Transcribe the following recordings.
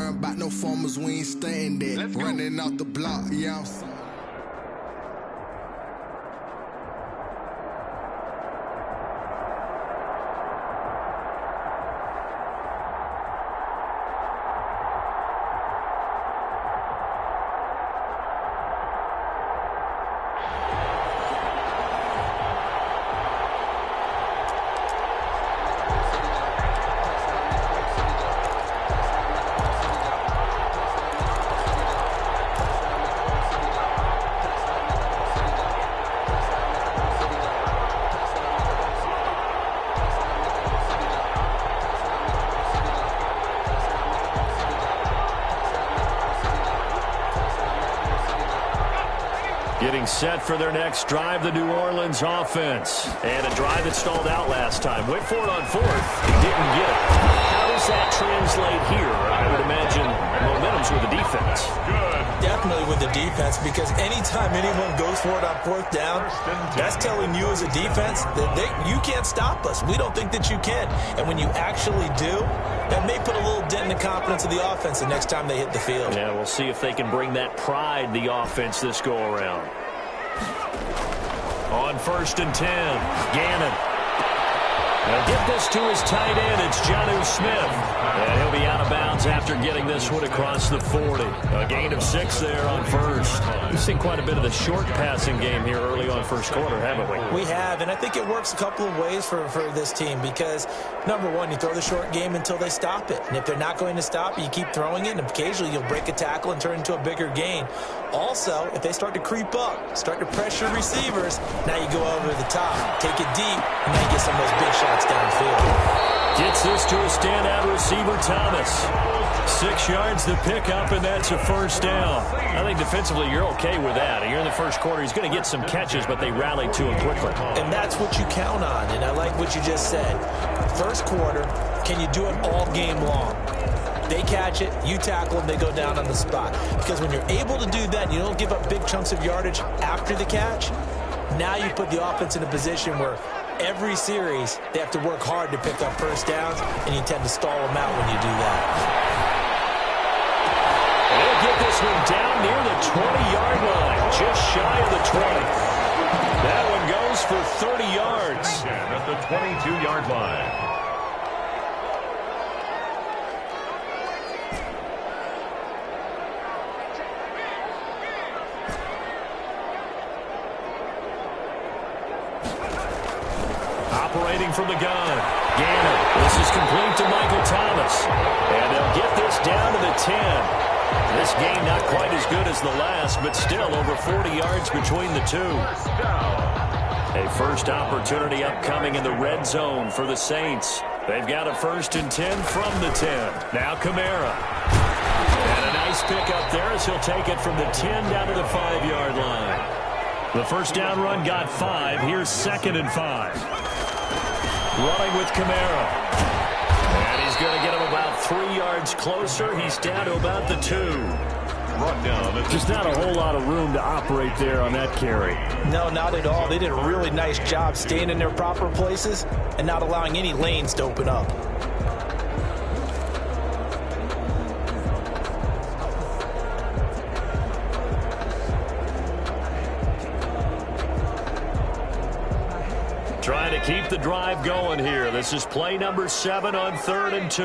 worrying about no farmers, we ain't staying there. Running out the block, yeah, I'm saying. Getting set for their next drive, the New Orleans offense. And a drive that stalled out last time. Went for it on fourth. Didn't get it. How does that translate here? I would imagine momentum's with the defense. Definitely with the defense, because anytime anyone goes for it on fourth down, that's telling you as a defense that you can't stop us. We don't think that you can. And when you actually do, that may put a little dent in the confidence of the offense the next time they hit the field. Yeah, we'll see if they can bring that pride, the offense, this go-around. On 1st and 10, Gannon. They'll get this to his tight end. It's Jonnu Smith. And he'll be out of bounds after getting this one across the 40. A gain of 6 there on first. We've seen quite a bit of the short passing game here early on first quarter, haven't we? We have, and I think it works a couple of ways for this team because, number one, you throw the short game until they stop it. And if they're not going to stop it, you keep throwing it, and occasionally you'll break a tackle and turn it into a bigger gain. Also, if they start to creep up, start to pressure receivers, now you go over the top, take it deep, and now you get some of those big shots downfield. Gets this to a standout receiver, Thomas. 6 yards to pick up, and that's a first down. I think defensively you're okay with that. You're in the first quarter. He's going to get some catches, but they rallied to him quickly. And that's what you count on, and I like what you just said. First quarter, can you do it all game long? They catch it, you tackle them, they go down on the spot. Because when you're able to do that, you don't give up big chunks of yardage after the catch, now you put the offense in a position where every series they have to work hard to pick up first downs, and you tend to stall them out when you do that. They'll get this one down near the 20-yard line, just shy of the 20. That one goes for 30 yards. At the 22-yard line. Operating from the gun, Gannon. This is complete to Michael Thomas. And they'll get this down to the 10. This game not quite as good as the last, but still over 40 yards between the two. A first opportunity upcoming in the red zone for the Saints. They've got a 1st and 10 from the 10. Now Kamara. And a nice pickup there as he'll take it from the 10 down to the 5-yard line. The first down run got 5. Here's 2nd and 5. Running with Kamara. And he's going to get him about 3 yards closer. He's down to about the 2. Brought down. Just not a whole lot of room to operate there on that carry. No, not at all. They did a really nice job staying in their proper places and not allowing any lanes to open up. Trying to keep the drive going here. This is play number 7 on 3rd and 2.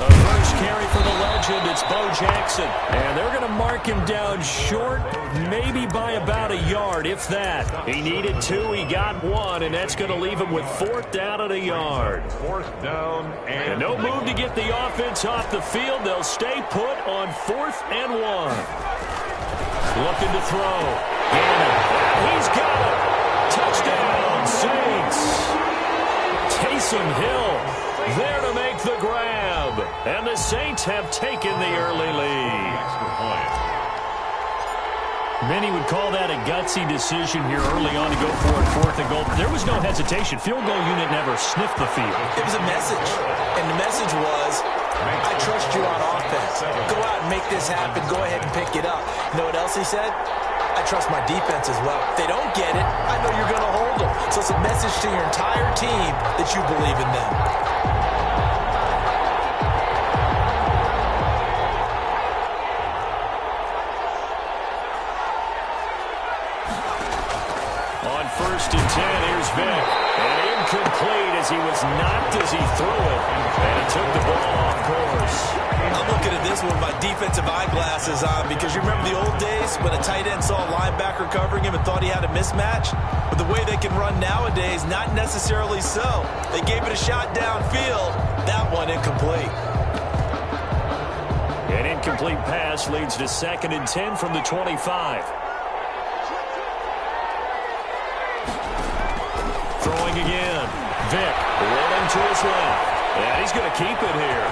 The first carry for the legend, it's Bo Jackson. And they're going to mark him down short, maybe by about a yard, if that. He needed 2, he got 1, and that's going to leave him with 4th down and a yard. 4th down and no move to get the offense off the field. They'll stay put on 4th and 1. Looking to throw. Gannon. He's got it. Touchdown, Saints. Taysom Hill there to make the grab. And the Saints have taken the early lead. Many would call that a gutsy decision here early on to go for it 4th and goal. But there was no hesitation. Field goal unit never sniffed the field. It was a message. And the message was, I trust you on offense. Go out and make this happen. Go ahead and pick it up. You know what else he said? I trust my defense as well. If they don't get it, I know you're going to hold them. So it's a message to your entire team that you believe in them. On 1st and 10, here's Vic. And incomplete as he was knocked as he threw it. And he took the ball off course. I'm looking at this with my defensive eyeglasses on because you remember the old days when a tight end saw a linebacker covering him and thought he had a mismatch? But the way they can run nowadays, not necessarily so. They gave it a shot downfield. That one incomplete. An incomplete pass leads to 2nd and 10 from the 25. Throwing again. Vic rolling to his left. And he's going to keep it here.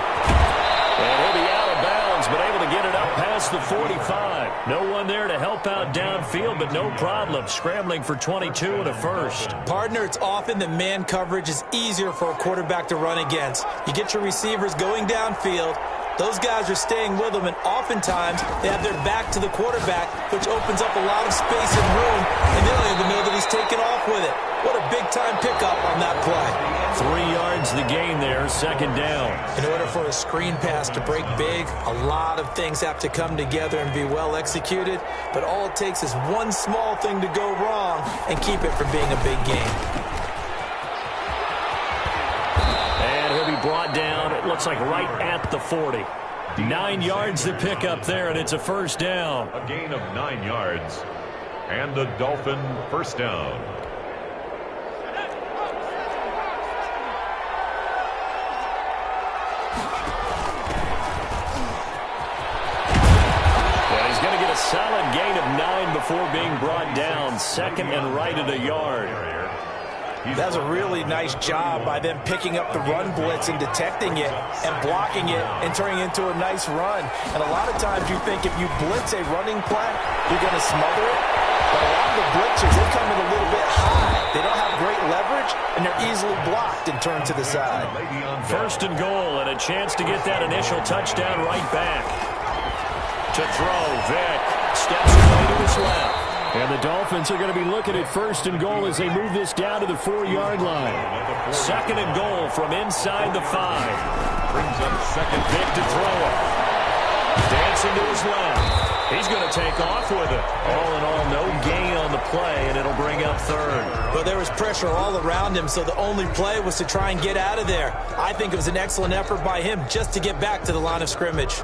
And he'll be out of bounds, but able to get it up past the 45. No one there to help out downfield, but no problem. Scrambling for 22 and a first. Partner, it's often that man coverage is easier for a quarterback to run against. You get your receivers going downfield. Those guys are staying with them, and oftentimes they have their back to the quarterback, which opens up a lot of space and room, and they don't even know that he's taken off with it. What a big-time pickup on that play. 3 yards the gain there, 2nd down. In order for a screen pass to break big, a lot of things have to come together and be well executed, but all it takes is one small thing to go wrong and keep it from being a big game. Brought down, it looks like right at the 40. 9 yards to pick up there, and it's a 1st down. A gain of 9 yards. And the Dolphin 1st down. Well, he's going to get a solid gain of 9 before being brought down. 2nd and right at a yard. That's a really nice job by them picking up the run blitz and detecting it and blocking it and turning it into a nice run. And a lot of times you think if you blitz a running play, you're going to smother it. But a lot of the blitzers, they come in a little bit high. They don't have great leverage, and they're easily blocked and turned to the side. 1st and goal, and a chance to get that initial touchdown right back. To throw, Vic steps away to his left. And the Dolphins are going to be looking at 1st and goal as they move this down to the 4-yard line. 2nd and goal from inside the 5. Brings up 2nd. Vic to throw it. Dancing to his left. He's going to take off with it. All in all, no gain on the play, and it'll bring up 3rd. Well, there was pressure all around him, so the only play was to try and get out of there. I think it was an excellent effort by him just to get back to the line of scrimmage.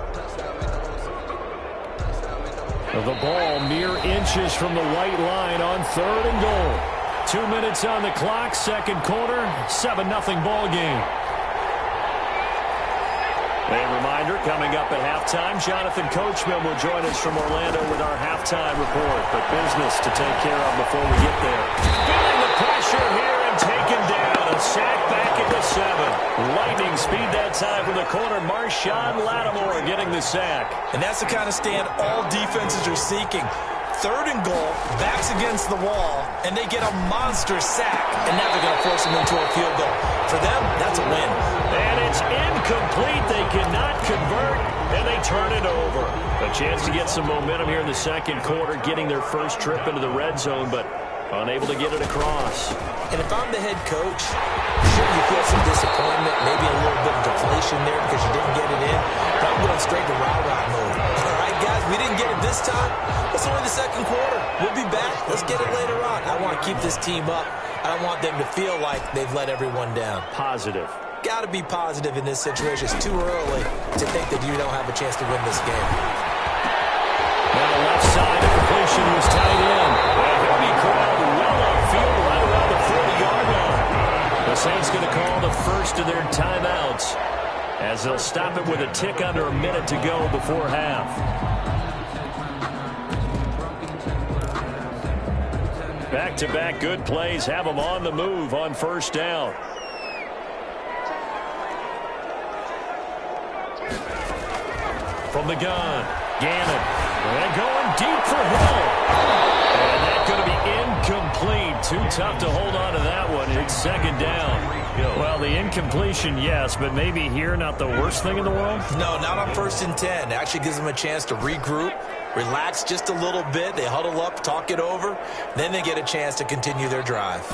The ball mere inches from the white line on 3rd and goal. 2 minutes on the clock, 2nd quarter, 7-0 ball game. A reminder, coming up at halftime, Jonathan Coachman will join us from Orlando with our halftime report. But business to take care of before we get there. Feeling the pressure here and taken down. A sack back at the 7. Lightning speed that time from the corner. Marshawn Lattimore getting the sack. And that's the kind of stand all defenses are seeking. 3rd and goal, backs against the wall, and they get a monster sack. And now they're going to force them into a field goal. For them, that's a win. And it's incomplete. They cannot convert, and they turn it over. A chance to get some momentum here in the 2nd quarter, getting their first trip into the red zone, but unable to get it across. And if I'm the head coach, sure you feel some disappointment, maybe a little bit of deflation there because you didn't get it in. But I'm going straight to rah-rah mode. All right, guys, we didn't get it this time. It's only the 2nd quarter. We'll be back. Let's get it later on. I want to keep this team up. I don't want them to feel like they've let everyone down. Positive. Got to be positive in this situation. It's too early to think that you don't have a chance to win this game. Now the left side of completion was tight in. And he'll be corralled well upfield right around the 40-yard line. The Saints going to call the first of their timeouts as they'll stop it with a tick under a minute to go before half. Back-to-back good plays have them on the move on 1st down. From the gun, Gannon. And going deep for Hill. And that's going to be incomplete. Too tough to hold on to that one. It's 2nd down. Hill. Well, the incompletion, yes, but maybe here not the worst thing in the world? No, not on 1st and 10. It actually gives them a chance to regroup, relax just a little bit. They huddle up, talk it over. Then they get a chance to continue their drive.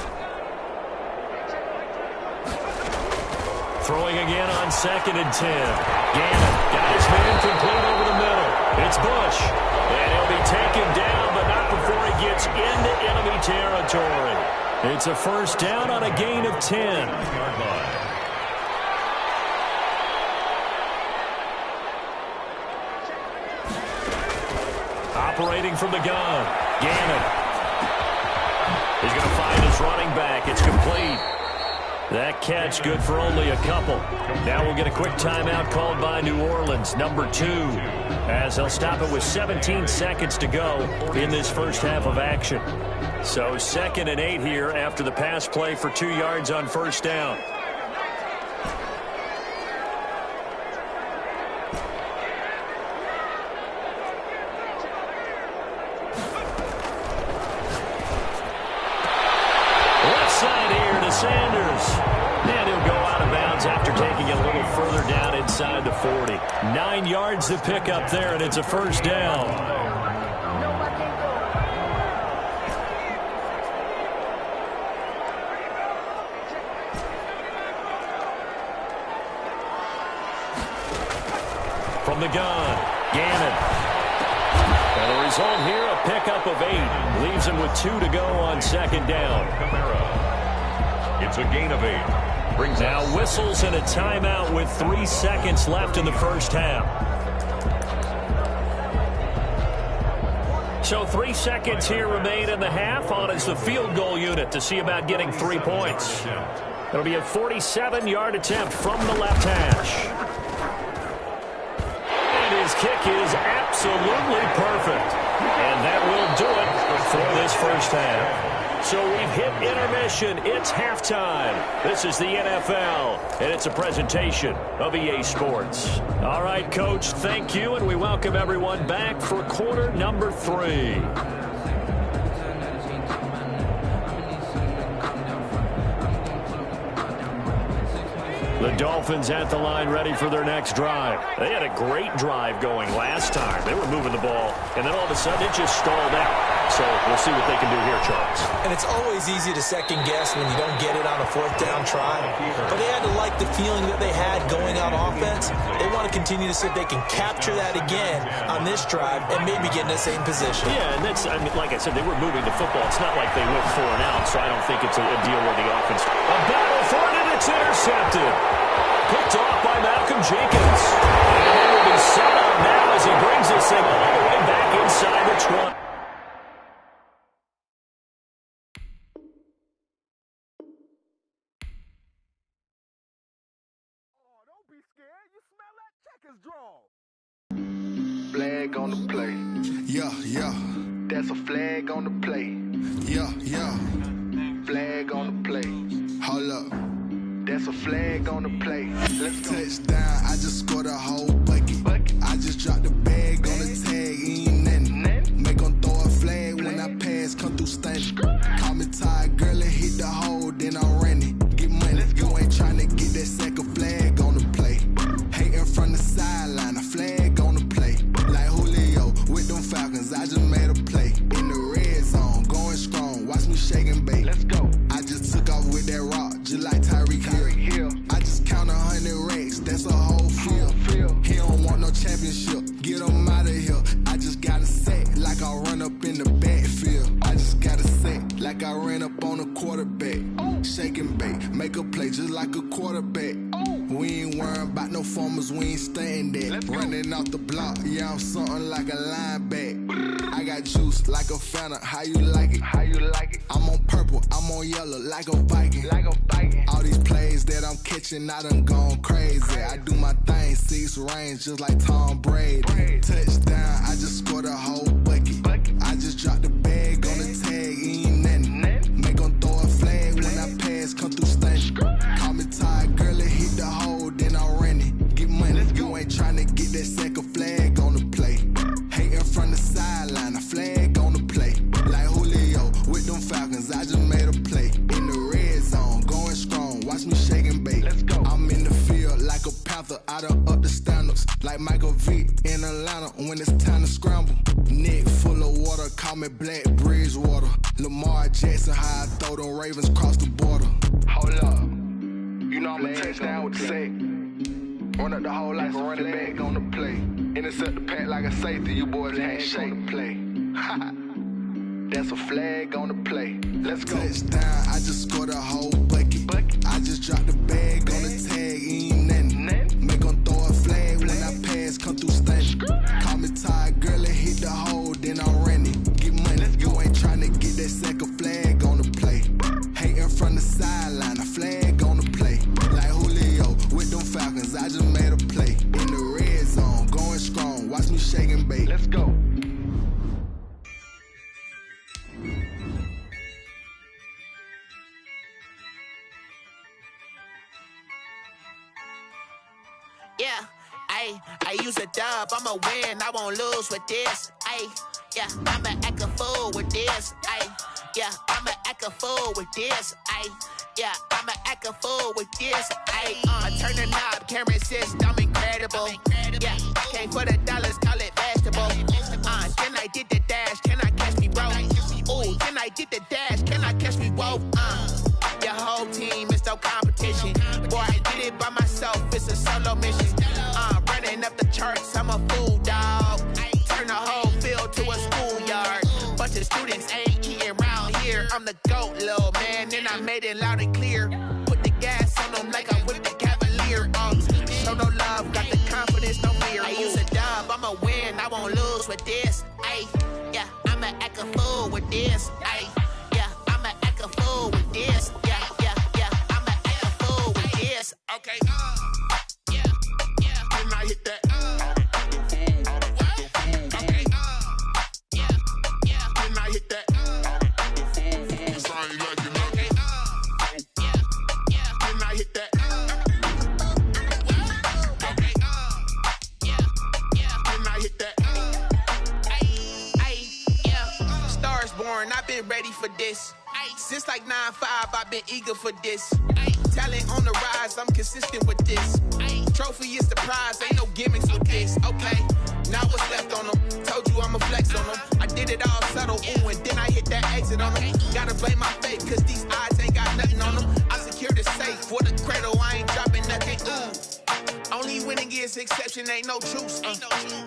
Throwing again on 2nd and 10. Gannon got his man complete over the middle. It's Bush. And he'll be taken down, but not before he gets into enemy territory. It's a first down on a gain of 10. Operating from the gun. Gannon. He's going to find his running back. It's complete. That catch good for only a couple. Now we'll get a quick timeout called by New Orleans, number 2, as they'll stop it with 17 seconds to go in this first half of action. So 2nd and 8 here after the pass play for 2 yards on first down. Left side here to Sanders. And he'll go out of bounds after taking it a little further down inside the 40. 9 yards to pick up there, and it's a first down. From the gun, Gannon. And the result here, a pickup of 8. Leaves him with 2 to go on 2nd down. It's a gain of 8. Brings now whistles and a timeout with 3 seconds left in the first half. So 3 seconds here remain in the half on as the field goal unit to see about getting 3 points. It'll be a 47-yard attempt from the left hash. His kick is absolutely perfect. And that will do it for this first half. So we've hit intermission. It's halftime. This is the NFL, and it's a presentation of EA Sports. All right, Coach, thank you, and we welcome everyone back for quarter number 3. The Dolphins at the line ready for their next drive. They had a great drive going last time. They were moving the ball, and then all of a sudden it just stalled out. So we'll see what they can do here, Charles. And it's always easy to second guess when you don't get it on a 4th down try. But they had to like the feeling that they had going on offense. They want to continue to see if they can capture that again on this drive and maybe get in the same position. Yeah, and that's, I mean, like I said, they were moving the football. It's not like they went 4 and out, so I don't think it's a deal where the offense. A battle for it, and it's intercepted. Picked off by Malcolm Jenkins. And they will be set up now as he brings this thing all the way back inside the 20. Oh, don't be scared. You smell that checkers draw. Flag on the play. Yeah, yeah. That's a flag on the play. Yeah, yeah. Flag on the play. Hold up. That's a flag on the play. Let's go. Touchdown, I just scored a whole bucket. I just dropped the bag on the tag, ain't nothing. Make them throw a flag when I pass, come through stunning. Call me tired, girl, and hit the hole, then I'm running. Get money, you ain't tryna get that second flag on the play. Hating from the sideline, a flag on the play. Like Julio with them Falcons, I just made a play. In the red zone, going strong, watch me shake and bake. Let's go. I just took off with that rock, just like Tyreek Hill. I just count 100 racks, that's a whole field. He don't want no championship, get him out of here. I just got a set, like I run up in the backfield. I just got a set, like I ran up on a quarterback. Shake and bake, make a play just like a quarterback. We ain't worrying about no formers, we ain't staying there. Running off the block, yeah, I'm something like a linebacker. I got juice like a Fanta, how you like it? How you like it? I'm on purple, I'm on yellow, like a Viking. Like a Viking. All these plays that I'm catching, I done gone crazy. I do my thing, 6 range, just like Tom Brady. Touchdown, I just scored a whole bucket. I just dropped the bag on the tag, ain't nothing. Make them throw a flag when I pass, come through stunning. Call me tired, girl, and hit the hole, then I'm running. Get money, you ain't tryna get that second flag on the play. Hating from the sideline, a flag on the play. Like Julio with them Falcons, I just made a play. In the red zone, going strong, watch me shake. after I done up the standards. Like Michael Vick in Atlanta when it's time to scramble. Neck full of water, call me Black Bridgewater. Lamar Jackson, how I throw them Ravens across the border. Hold up, you know I'm a touchdown with the sack. Run up the whole like a running back on the play. Intercept the pack like a safety, you boys can't shake the play. That's a flag on the play. Let's go. Touchdown, I just scored a whole bucket. I just dropped the bag on the tag, ain't nothing. Make them throw a flag when I pass, come through stunning. Call me tired, girl, and hit the hole, then I'm running. Get money, you ain't trying to get that second flag on the play. Hating from the sideline, a flag on the play. Like Julio with them Falcons, I just made a play. In the red zone, going strong, watch me shake and bake. Let's go. Yeah, I use a dub, I'ma win, I won't lose with this. Yeah, I'ma act a fool with this. Yeah, I'ma act a fool with this. Yeah, I'ma act a fool with this. I turn the knob, camera assist, I'm incredible. Yeah, came for the dollars, call it vegetable. Then I did the dash, can I catch me, bro? Ooh, then I did the dash, can I catch me, whoa? Your whole team is no competition. Boy, I did it by myself, it's a solo mission. Running up the charts, I'm a fool, dog. Turn the whole field to a schoolyard. Bunch of students ain't eating round here. I'm the GOAT, little man, and I made it loud and clear. Put the gas on them like I'm with the Cavalier. Show no love, got the confidence, no fear. I use a dub, I'ma win, I won't lose with this. Yeah, I'ma act a fool with this. Yeah, I'ma act a fool with this. Yeah, I'ma act a fool with this. Okay. Yeah. Then I hit that. Okay. Yeah. Then I hit that. I ain't like it, okay. Yeah. Then I hit that. Okay. Yeah. Then I hit that. Yeah. Stars born, I've been ready for this. Since like 9-5, I've been eager for this. Talent on the rise, I'm consistent with this. Trophy is the prize, ain't no gimmicks with this. Okay, now what's left on them? Told you I'ma flex on them. I did it all subtle, ooh, and then I hit that exit on them. Gotta blame my fate, cause these odds ain't got nothing on them. I secured the safe for the cradle, I ain't dropping nothing, ooh. Only winning is exception, ain't no truce.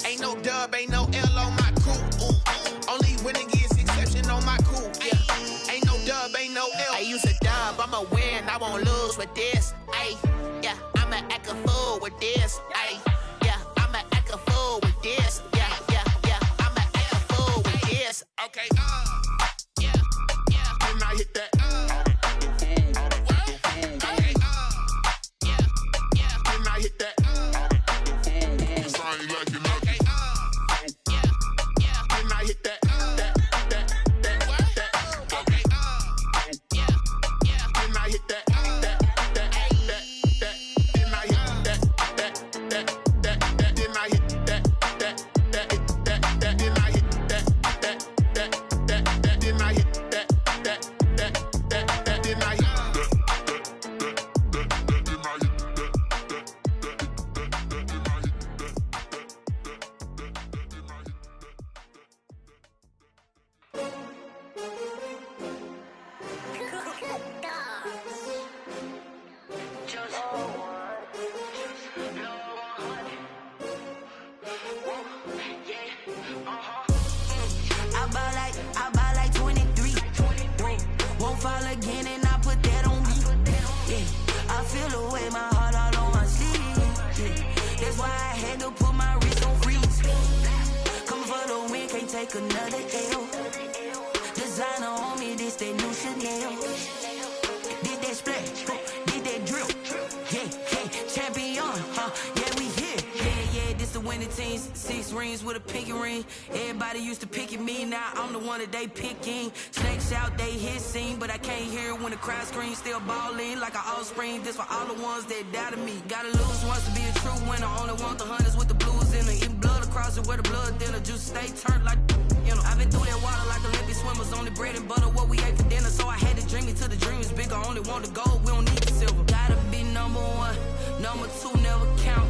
Ain't no dub, ain't no L on my crew. Ooh. Only winning is exception on my crew. Yeah. Ain't no dub, ain't no L. I use a dub, I'ma win, I won't lose with this. Yeah, I'ma act a fool with this. Yeah, I'ma act a fool with this. Yeah, I'ma act a fool with this. Okay. Yeah. Then I hit that. Okay. Yeah. Then I hit that. I ain't like it, okay. Yeah. Then I hit that. They picking snakes out, they hissing, but I can't hear when the crowd screams. Still balling like an offspring. This for all the ones that doubted me. Gotta lose once to be a true winner. Only want the hunters with the blues in it. Eating blood across it where the blood dinner. Juice stay turned like, you know. I've been through that water like Olympic swimmers. Only bread and butter what we ate for dinner. So I had to dream it till the dream is bigger. Only want the gold, we don't need the silver. Gotta be number one, number two never count.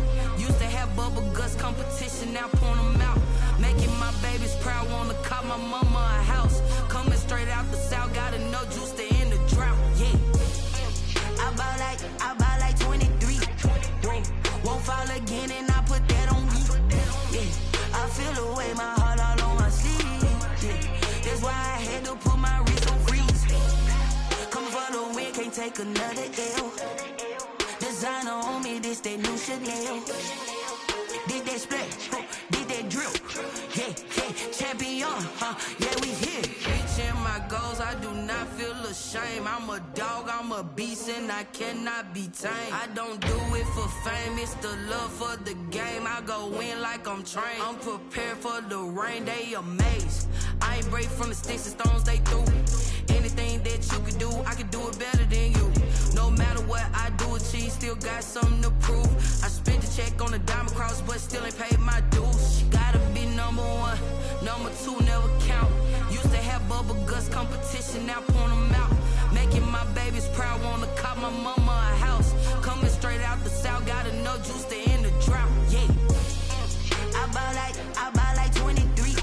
have bubble guts competition, now point them out. Making my babies proud, wanna call my mama a house. Coming straight out the south, got enough juice to end the drought, yeah. I bought like 23. Won't fall again and I put that on me. Yeah, I feel the way, my heart all on my sleeve. Yeah, that's why I had to put my wrist on freeze. Come for the win, can't take another L. Designer on me, this that new Chanel. Did that splash, did that drill. Yeah, champion, yeah, we here. Reaching my goals, I do not feel ashamed. I'm a dog, I'm a beast, and I cannot be tamed. I don't do it for fame, it's the love for the game. I go in like I'm trained. I'm prepared for the rain, they amazed. I ain't break from the sticks and stones they threw. Anything that you can do, I can do it better than you. No matter what I do, achieve, still got something to prove. I spent the check on the diamond cross, but still ain't paid my dues. She gotta be number one, number two never count. Used to have bubble guts competition, now point them out. Making my babies proud, wanna call my mama a house. Coming straight out the south, got enough juice to end the drought, yeah. I bought like 23.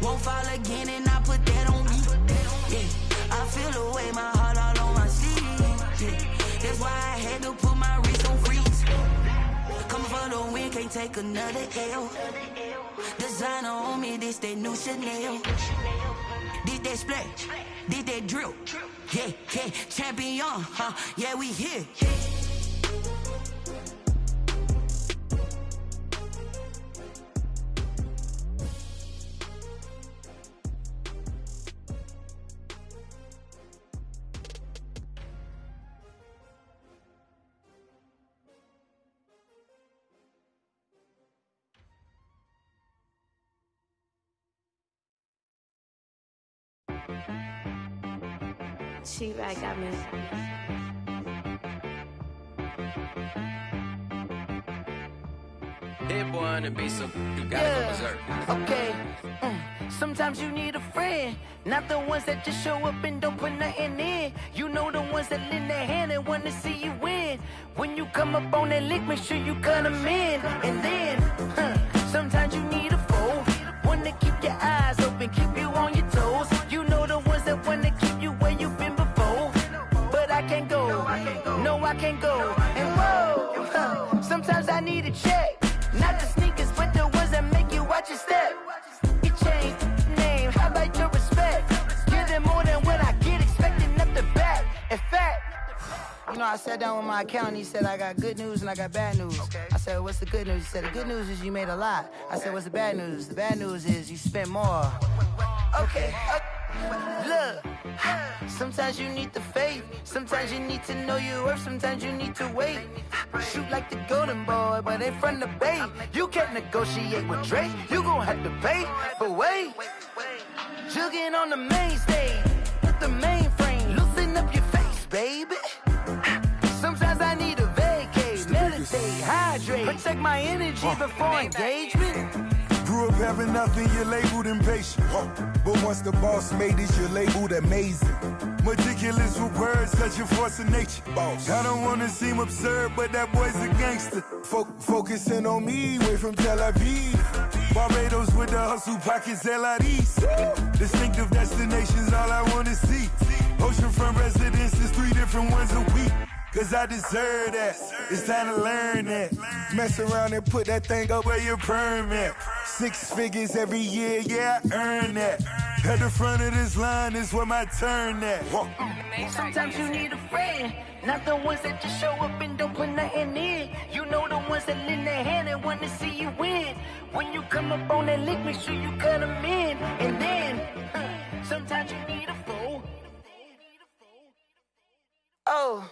Won't fall again and I put that on me. Yeah, I feel the way, my heart all on my sleeve. Yeah, that's why I had to put my wrist on freeze. Coming for the win, can't take another L. Designer on me, this that new Chanel. Did that splash, did that drill. Yeah, champion, yeah, we here. She right got me. Hit boy on the beat, so you gotta go berserk. Okay. Sometimes you need a friend, not the ones that just show up and don't put nothing in. You know the ones that lend their hand and want to see you win. When you come up on that lick, make sure you cut them in. And then, sometimes you need a foe, one to keep your eyes open, keep you on your toes. You know the ones that want to keep you where you've been before. But I can't go, no I can't go. And whoa, sometimes I need a check, not the sneakers, but the ones that make you watch your step. You change name, how about your respect? Give them more than what I get, expecting up the back. In fact, you know, I sat down with my accountant, he said, I got good news and I got bad news. Okay. I said, what's the good news? He said, the good news is you made a lot. I said, what's the bad news? The bad news is you spent more. Okay. Look, sometimes you need the faith, sometimes you need to know your worth, sometimes you need to wait. Shoot like the golden boy, but in front of Bay. You can't negotiate with Drake, you gon' have to pay. But wait, jugging on the main stage, with the mainframe, loosen up your face, baby. Sometimes I need a vacate, meditate, hydrate, protect my energy before engagement. Grew up having nothing, you're labeled impatient. But once the boss made it, you're labeled amazing. Meticulous with words, such a force of nature. Boss. I don't wanna seem absurd, but that boy's a gangster. Focusing on me, way from Tel Aviv. Barbados with the hustle pockets, LIDs. Distinctive destinations, all I wanna see. Oceanfront residences, 3 different ones a week. Cause I deserve that, it's time to learn that. Mess around and put that thing up where your permit. 6 figures every year, yeah, I earn that. At the front of this line is where my turn at. Sometimes you need a friend, not the ones that just show up and don't put nothing in. You know the ones that lend their hand and want to see you win. When you come up on that lick, make sure you cut them in. And then, sometimes you need a foe. Oh.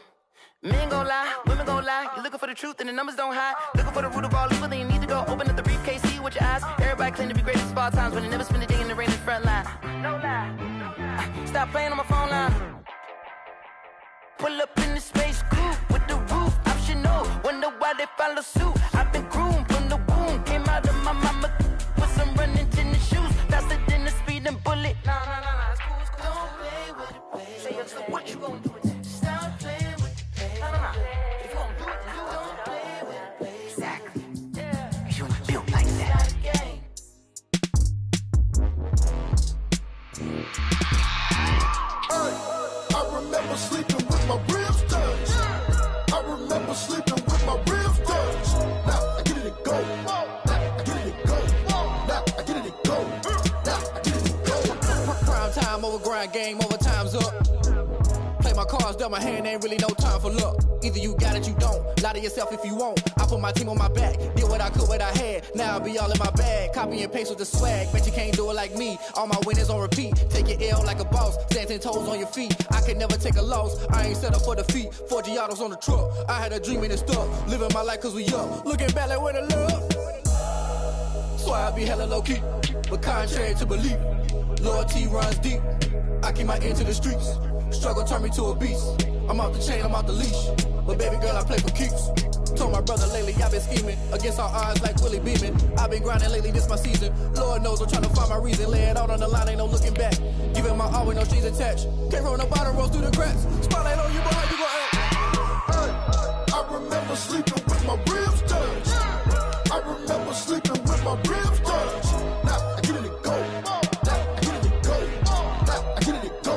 Men gon' lie, women gon' lie. You're looking for the truth and the numbers don't hide. Looking for the root of all evil, then you need to go open up the briefcase, see with your eyes. Everybody claim to be greatest of all times, but they never spend a day in the rain in the front line. No lie. Stop playing on my phone line. Pull up in the space coupe with the roof optional. Wonder why they follow suit. I've been groomed from the womb. Came out of my mama with some running tennis shoes. Faster than the speeding bullet. Nah, it's cool, it's cool. Don't play with it, baby. Say so what you gon' do? Stop playing with it. If you gon' do it, then don't play with it, baby. Exactly. grind game, overtime's up. Play my cards, dealt my hand, ain't really no time for luck. Either you got it, you don't. Lie to yourself if you won't. I put my team on my back, did what I could, what I had. Now I'll be all in my bag, copy and paste with the swag. Bet you can't do it like me. All my winners on repeat. Take your L like a boss, stand 10 toes on your feet. I can never take a loss, I ain't set up for defeat. 4 Giottos on the truck, I had a dream and it stuck. Living my life cause we up, looking back like where the love. So I be hella low key, but contrary to belief, loyalty runs deep. I keep my ear to the streets. Struggle turned me to a beast. I'm off the chain, I'm off the leash. But baby girl, I play for keeps. Told my brother lately, I've been scheming against all odds like Willie Beeman. I've been grinding lately, this my season. Lord knows I'm trying to find my reason. Lay it out on the line, ain't no looking back. Giving my all with no strings attached. Came from the bottom, rose through the cracks. Spotlight on you, but how you gon' act? Hey, I remember sleeping with my ribs touched. I remember sleeping with my ribs touched. Now I get it to go. Now I get it to go. Now I get it to go.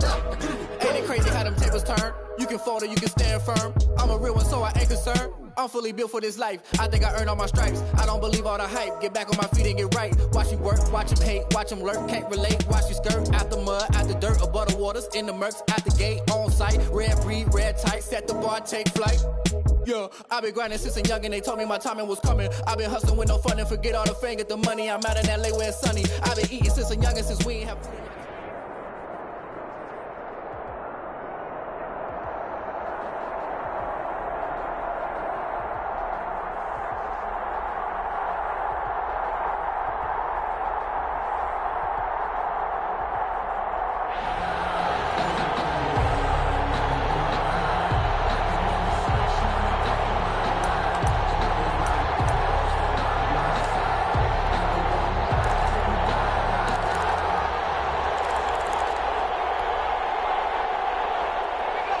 Now I get it to go. Ain't it crazy how them tables turn? You can fold or you can stand firm. I'm a real one, so I ain't concerned. I'm fully built for this life. I think I earned all my stripes. I don't believe all the hype. Get back on my feet and get right. Watch you work, watch him hate, watch him lurk. Can't relate, watch you skirt. Out the mud, out the dirt, above the waters, in the murks, out the gate, on site. Red breed, red tight, set the bar, take flight. Yeah, I've been grinding since a young and they told me my timing was coming. I've been hustling with no fun and forget all the fame, get the money. I'm out in LA where it's sunny. I've been eating since a young and since we ain't have.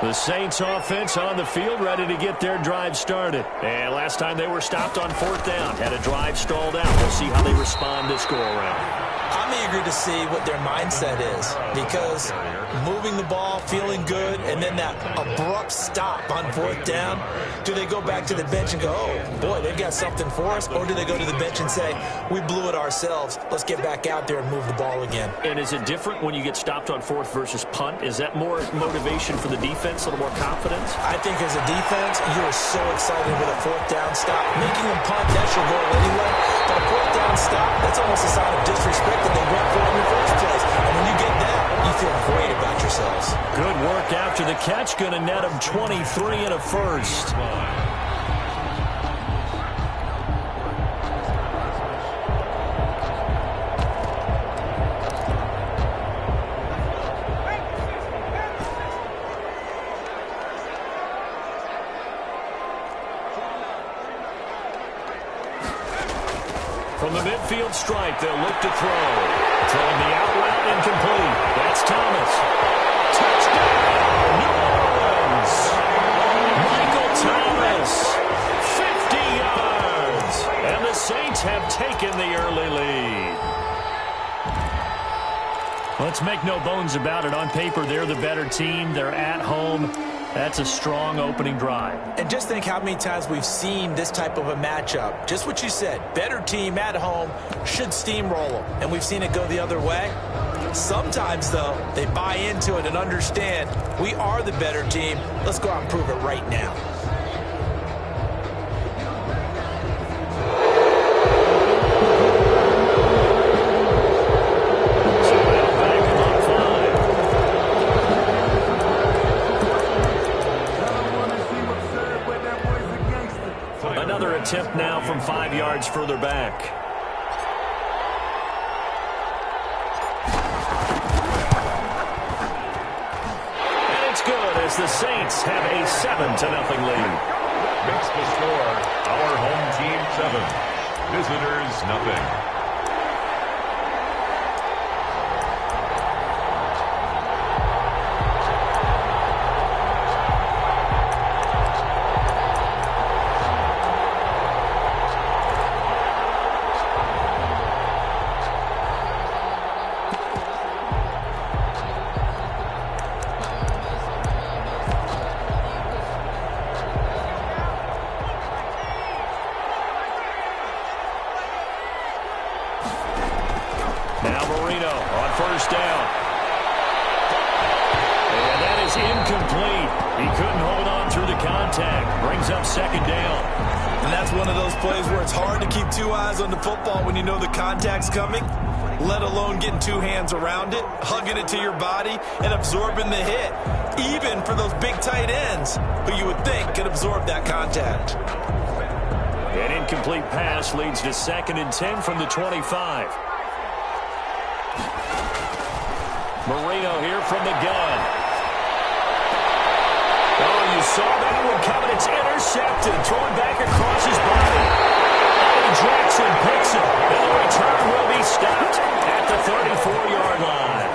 The Saints offense on the field, ready to get their drive started. And last time they were stopped on 4th down, had a drive stalled out. We'll see how they respond this go-around. I'm eager to see what their mindset is, because moving the ball, feeling good, and then that abrupt stop on 4th down, do they go back to the bench and go, oh, boy, they've got something for us, or do they go to the bench and say, we blew it ourselves, let's get back out there and move the ball again? And is it different when you get stopped on 4th versus punt? Is that more motivation for the defense, a little more confidence? I think as a defense, you are so excited with a 4th down stop. Making them punt, that's your goal anyway. But a 4th down stop, that's almost a sign of disrespect that they went for it in the first place. And when you get that, you feel great about yourselves. Good work after the catch. Going to net them 23 and a first. From the midfield stripe, they'll look to throw. Throwing the out route incomplete. That's Thomas. Touchdown, New Orleans. Michael Thomas, 50 yards. And the Saints have taken the early lead. Let's make no bones about it. On paper, they're the better team. They're at home. That's a strong opening drive. And just think how many times we've seen this type of a matchup. Just what you said, better team at home should steamroll them. And we've seen it go the other way. Sometimes, though, they buy into it and understand we are the better team. Let's go out and prove it right now. Another attempt now from 5 yards further back. And it's good as the Saints have a 7-0 lead. Makes the score our home team 7, visitors nothing. contact. Brings up second down. And that's one of those plays where it's hard to keep two eyes on the football when you know the contact's coming, let alone getting two hands around it, hugging it to your body, and absorbing the hit, even for those big tight ends who you would think could absorb that contact. An incomplete pass leads to 2nd and 10 from the 25. Marino here from the gun. Oh, you saw that one coming. It's intercepted. Throwing back across his body. Eddie Jackson picks it. And the return will be stopped at the 34-yard line.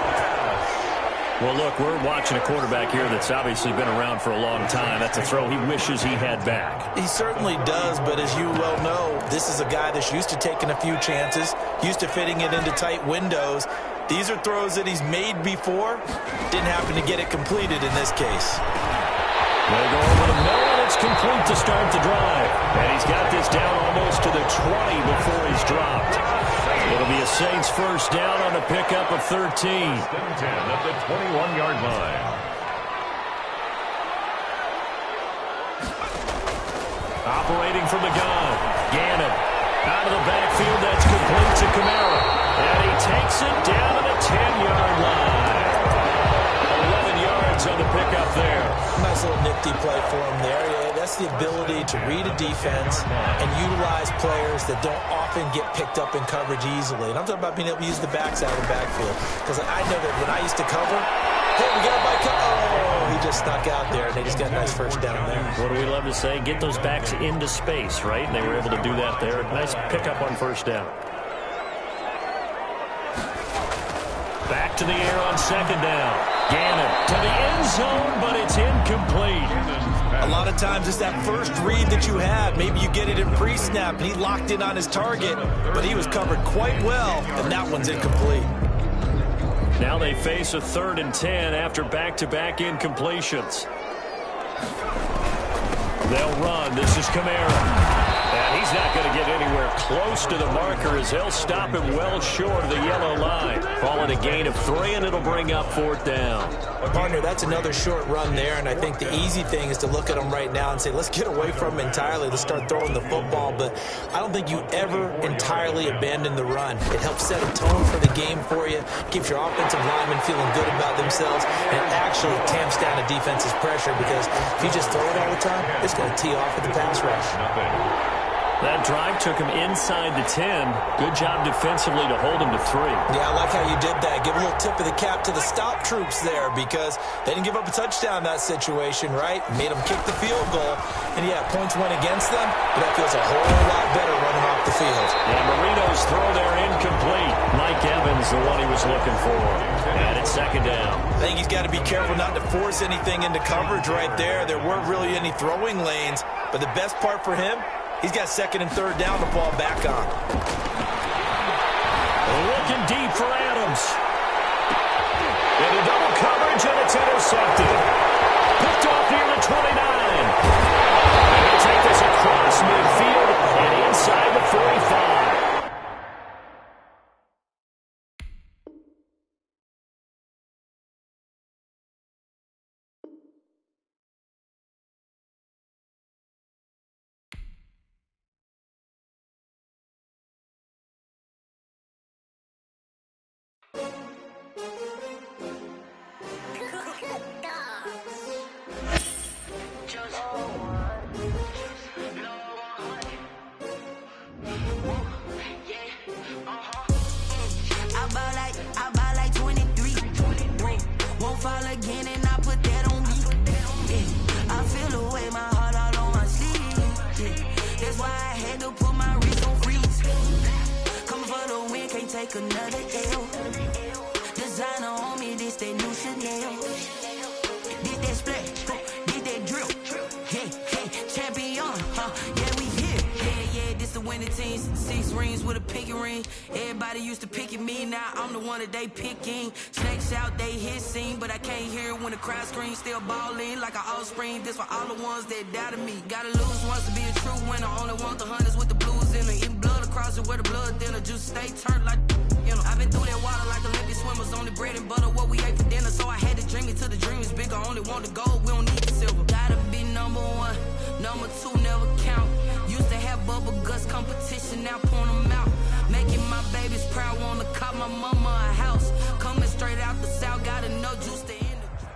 Well, look, we're watching a quarterback here that's obviously been around for a long time. That's a throw he wishes he had back. He certainly does, but as you well know, this is a guy that's used to taking a few chances, used to fitting it into tight windows. These are throws that he's made before. Didn't happen to get it completed in this case. They go over the middle, and it's complete to start the drive. And he's got this down almost to the 20 before he's dropped. It'll be a Saints first down on the pickup of 13. 10 at the 21-yard line. Operating from the gun. Gannon out of the backfield. That's complete to Kamara. And he takes it down to the 10-yard line. 11 yards on the pickup there. Nice little nifty play for him there. Yeah, that's the ability to read a defense and utilize players that don't often get picked up in coverage easily. And I'm talking about being able to use the backs out of the backfield. Because I know that when I used to cover, hey, we got a bike. Oh, he just snuck out there, and they just got a nice first down there. What do we love to say? Get those backs into space, right? And they were able to do that there. Nice pickup on first down. Back to the air on second down. Gannon to the end zone, but it's incomplete. A lot of times it's that first read that you have. Maybe you get it in pre-snap, and he locked in on his target, but he was covered quite well, and that one's incomplete. Now they face a 3rd and 10 after back-to-back incompletions. They'll run. This is Kamara. And he's not going to get anywhere close to the marker as they'll stop him well short of the yellow line. Calling a gain of 3, and it'll bring up 4th down. Partner, that's another short run there, and I think the easy thing is to look at him right now and say, let's get away from him entirely. Let's start throwing the football, but I don't think you ever entirely abandon the run. It helps set a tone for the game for you, keeps your offensive linemen feeling good about themselves, and it actually tamps down a defense's pressure because if you just throw it all the time, it's going to tee off with the pass rush. That drive took him inside the 10. Good job defensively to hold him to 3. Yeah, I like how you did that. Give a little tip of the cap to the stop troops there because they didn't give up a touchdown in that situation, right? Made them kick the field goal. And, yeah, points went against them, but that feels a whole lot better running off the field. And Marino's throw there incomplete. Mike Evans, the one he was looking for. And it's second down. I think he's got to be careful not to force anything into coverage right there. There weren't really any throwing lanes, but the best part for him, he's got 2nd and 3rd down to fall back on. Looking deep for Adams. Into double coverage, and it's intercepted. Picked off near the 29. And he'll take this across midfield and inside the 45. Another L. Designer on me, this that new Chanel. Did that split, did that drill. Hey, hey, champion, yeah, we here. Yeah, this the winning team. 6 rings with a pinky ring. Everybody used to pick at me, now I'm the one that they picking. Snakes out, they hit scene, but I can't hear it when the crowd screams. Still ballin' like an offspring. This for all the ones that doubted me. Gotta lose once to be a true winner. Only want the hunters with the blues in the blood. cross it where the blood thinner. Juice stay turned like, you know. I've been through that water like Olympic swimmers. Only bread and butter, what we ate for dinner. So I had to dream it till the dream is bigger. Only want the gold, we don't need the silver. Gotta be number one, number two never count. Used to have bubble guts competition, now point them out. Making my babies proud, wanna cop my mama a house. Coming straight out the south, gotta know juice to end the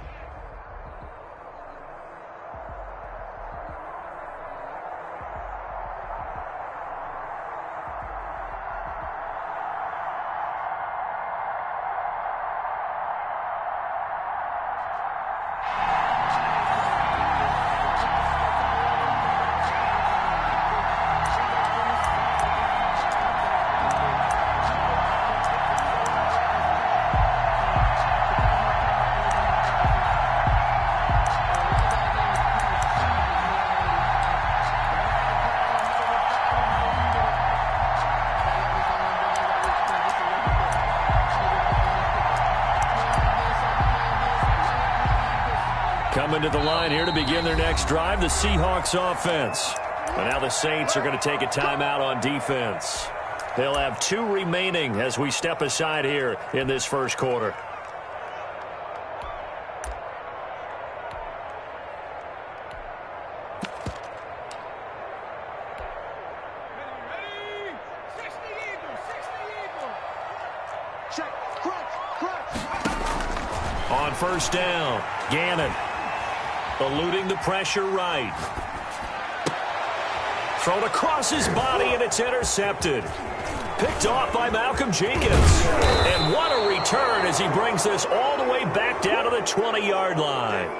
Coming to the line here to begin their next drive, the Seahawks offense. But now the Saints are going to take a timeout on defense. They'll have 2 remaining as we step aside here in this first quarter. On first down, Gannon eluding the pressure right. Thrown across his body, and it's intercepted. Picked off by Malcolm Jenkins. And what a return as he brings this all the way back down to the 20-yard line.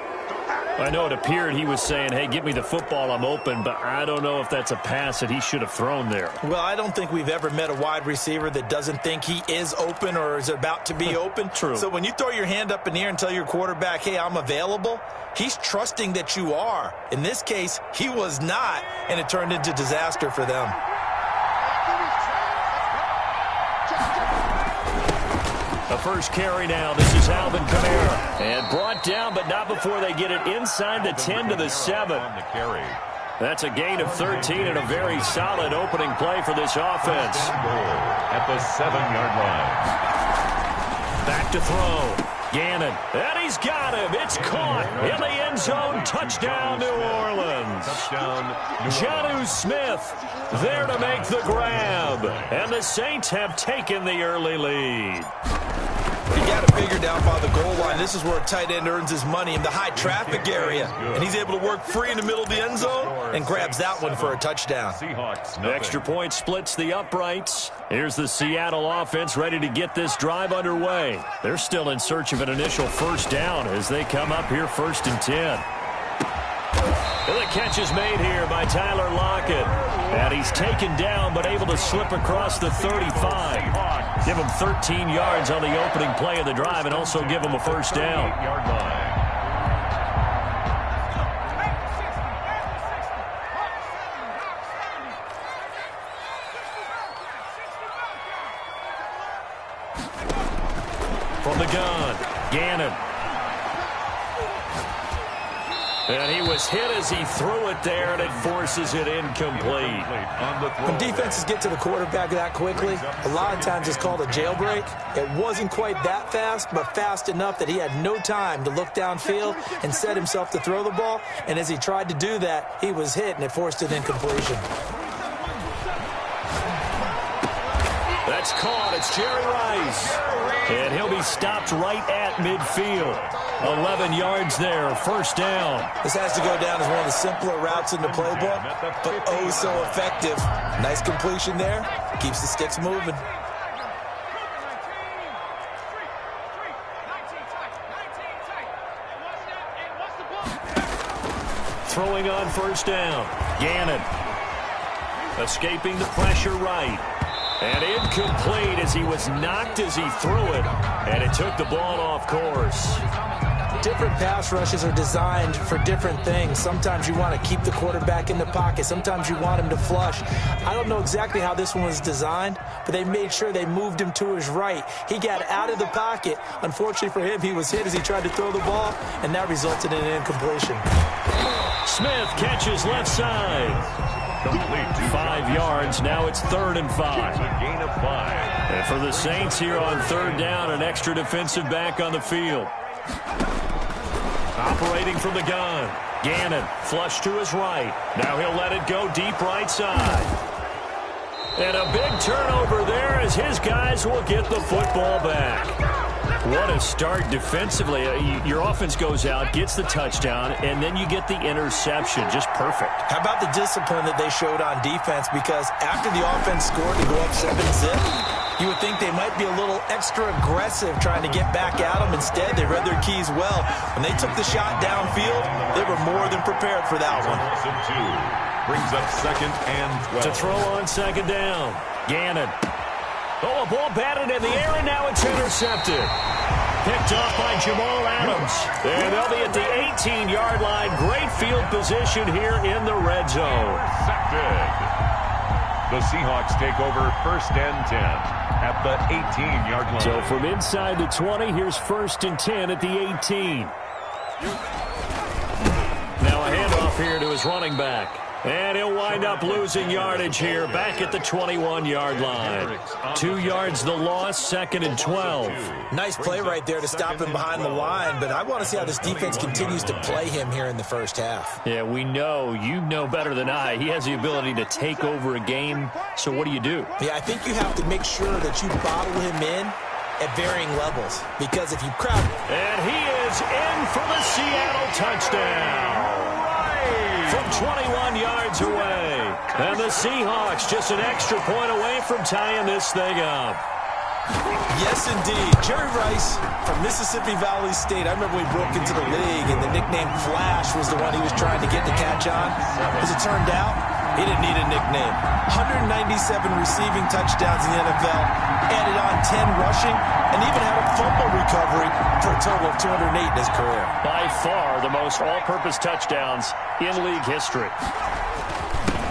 I know it appeared he was saying, hey, give me the football, I'm open, but I don't know if that's a pass that he should have thrown there. Well, I don't think we've ever met a wide receiver that doesn't think he is open or is about to be open. True. So when you throw your hand up in the air and tell your quarterback, hey, I'm available, he's trusting that you are. In this case, he was not, and it turned into disaster for them. The first carry now. This is Alvin Kamara. And brought down, but not before they get it inside the 10 to the 7. That's a gain of 13 and a very solid opening play for this offense. At the 7-yard line. Back to throw. Gannon. And he's got him. It's caught in the end zone. Touchdown, New Orleans. Jonnu Smith there to make the grab. And the Saints have taken the early lead. You got to figure down by the goal line. This is where a tight end earns his money in the high traffic area. And he's able to work free in the middle of the end zone and grabs that one for a touchdown. The extra point splits the uprights. Here's the Seattle offense ready to get this drive underway. They're still in search of an initial first down as they come up here 1st and 10. And the catch is made here by Tyler Lockett. And he's taken down but able to slip across the 35. Give him 13 yards on the opening play of the drive and also give him a first down. From the gun, Gannon. And he was hit as he threw it there, and it forces it incomplete. When defenses get to the quarterback that quickly, a lot of times it's called a jailbreak. It wasn't quite that fast, but fast enough that he had no time to look downfield and set himself to throw the ball. And as he tried to do that, he was hit, and it forced an incompletion. That's caught. It's Jerry Rice. And he'll be stopped right at midfield. 11 yards there, first down. This has to go down as one of the simpler routes in the playbook, but oh so effective. Nice completion there. Keeps the sticks moving. Throwing on first down. Gannon. Escaping the pressure right. And incomplete as he was knocked as he threw it. And it took the ball off course. Different pass rushes are designed for different things. Sometimes you want to keep the quarterback in the pocket. Sometimes you want him to flush. I don't know exactly how this one was designed, but they made sure they moved him to his right. He got out of the pocket. Unfortunately for him, he was hit as he tried to throw the ball, and that resulted in an incompletion. Smith catches left side. Complete. 5 yards. Now it's 3rd and 5. It's a gain of 5. And for the Saints here on 3rd down, an extra defensive back on the field. Operating from the gun. Gannon, flush to his right. Now he'll let it go deep right side. And a big turnover there as his guys will get the football back. What a start defensively. Your offense goes out, gets the touchdown, and then you get the interception. Just perfect. How about the discipline that they showed on defense? Because after the offense scored to go up 7-zip, you would think they might be a little extra aggressive trying to get back at them. Instead, they read their keys well. When they took the shot downfield, they were more than prepared for that one. Brings up 2nd and 12. To throw on 2nd down. Gannon. Oh, a ball batted in the air, and now it's intercepted. Picked off by Jamal Adams. And they'll be at the 18-yard line. Great field position here in the red zone. Intercepted. The Seahawks take over 1st and 10 at the 18-yard line. So from inside the 20, here's 1st and 10 at the 18. Now a handoff here to his running back. And he'll wind up losing yardage here back at the 21-yard line. 2 yards the loss, 2nd and 12. Nice play right there to stop him behind the line, but I want to see how this defense continues to play him here in the first half. Yeah, we know. You know better than I. He has the ability to take over a game, so what do you do? Yeah, I think you have to make sure that you bottle him in at varying levels, because if you crowd... And he is in for the Seattle touchdown. From 21 yards away. And the Seahawks just an extra point away from tying this thing up. Yes, indeed. Jerry Rice from Mississippi Valley State. I remember when he broke into the league, and the nickname Flash was the one he was trying to get the catch on. As it turned out, he didn't need a nickname. 197 receiving touchdowns in the NFL, added on 10 rushing, and even had a fumble recovery for a total of 208 in his career. By far the most all-purpose touchdowns in league history.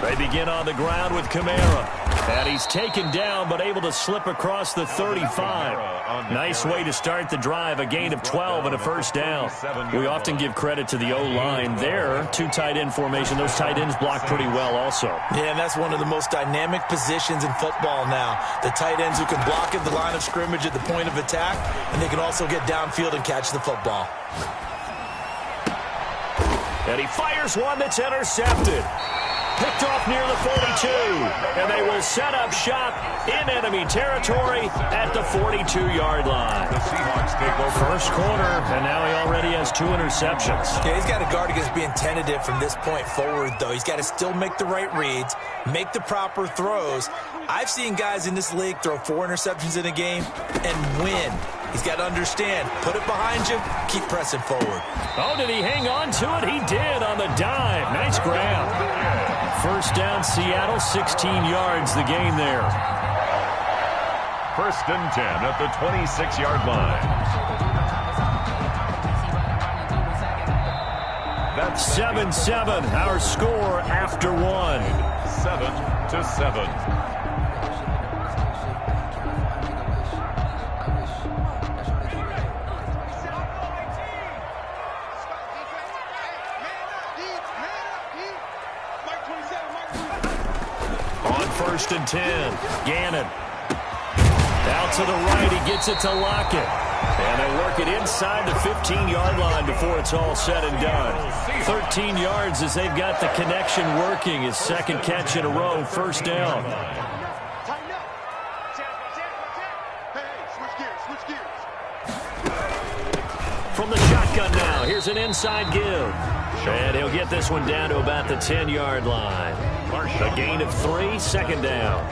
They begin on the ground with Kamara. And he's taken down but able to slip across the 35. Nice way to start the drive. A gain of 12 and a 1st down. We often give credit to the O-line there. 2 tight end formation. Those tight ends block pretty well also. Yeah, and that's one of the most dynamic positions in football now. The tight ends who can block at the line of scrimmage at the point of attack, and they can also get downfield and catch the football. And he fires one that's intercepted. Picked off near the 42, and they will set up shop in enemy territory at the 42-yard line. The Seahawks take over. First quarter, and now he already has 2 interceptions. Yeah, he's got to guard against being tentative from this point forward, though. He's got to still make the right reads, make the proper throws. I've seen guys in this league throw 4 interceptions in a game and win. He's got to understand, put it behind you, keep pressing forward. Oh, did he hang on to it? He did on the dive. Nice grab. First down, Seattle, 16 yards the gain there. 1st and 10 at the 26-yard line. That's 7-7, our score after 1. 7-7. On 1st and 10, Gannon. Out to the right, he gets it to Lockett. And they work it inside the 15-yard line before it's all said and done. 13 yards as they've got the connection working. His 2nd catch in a row, 1st down. From the shotgun now, here's an inside give. And he'll get this one down to about the 10-yard line. A gain of 3, 2nd down.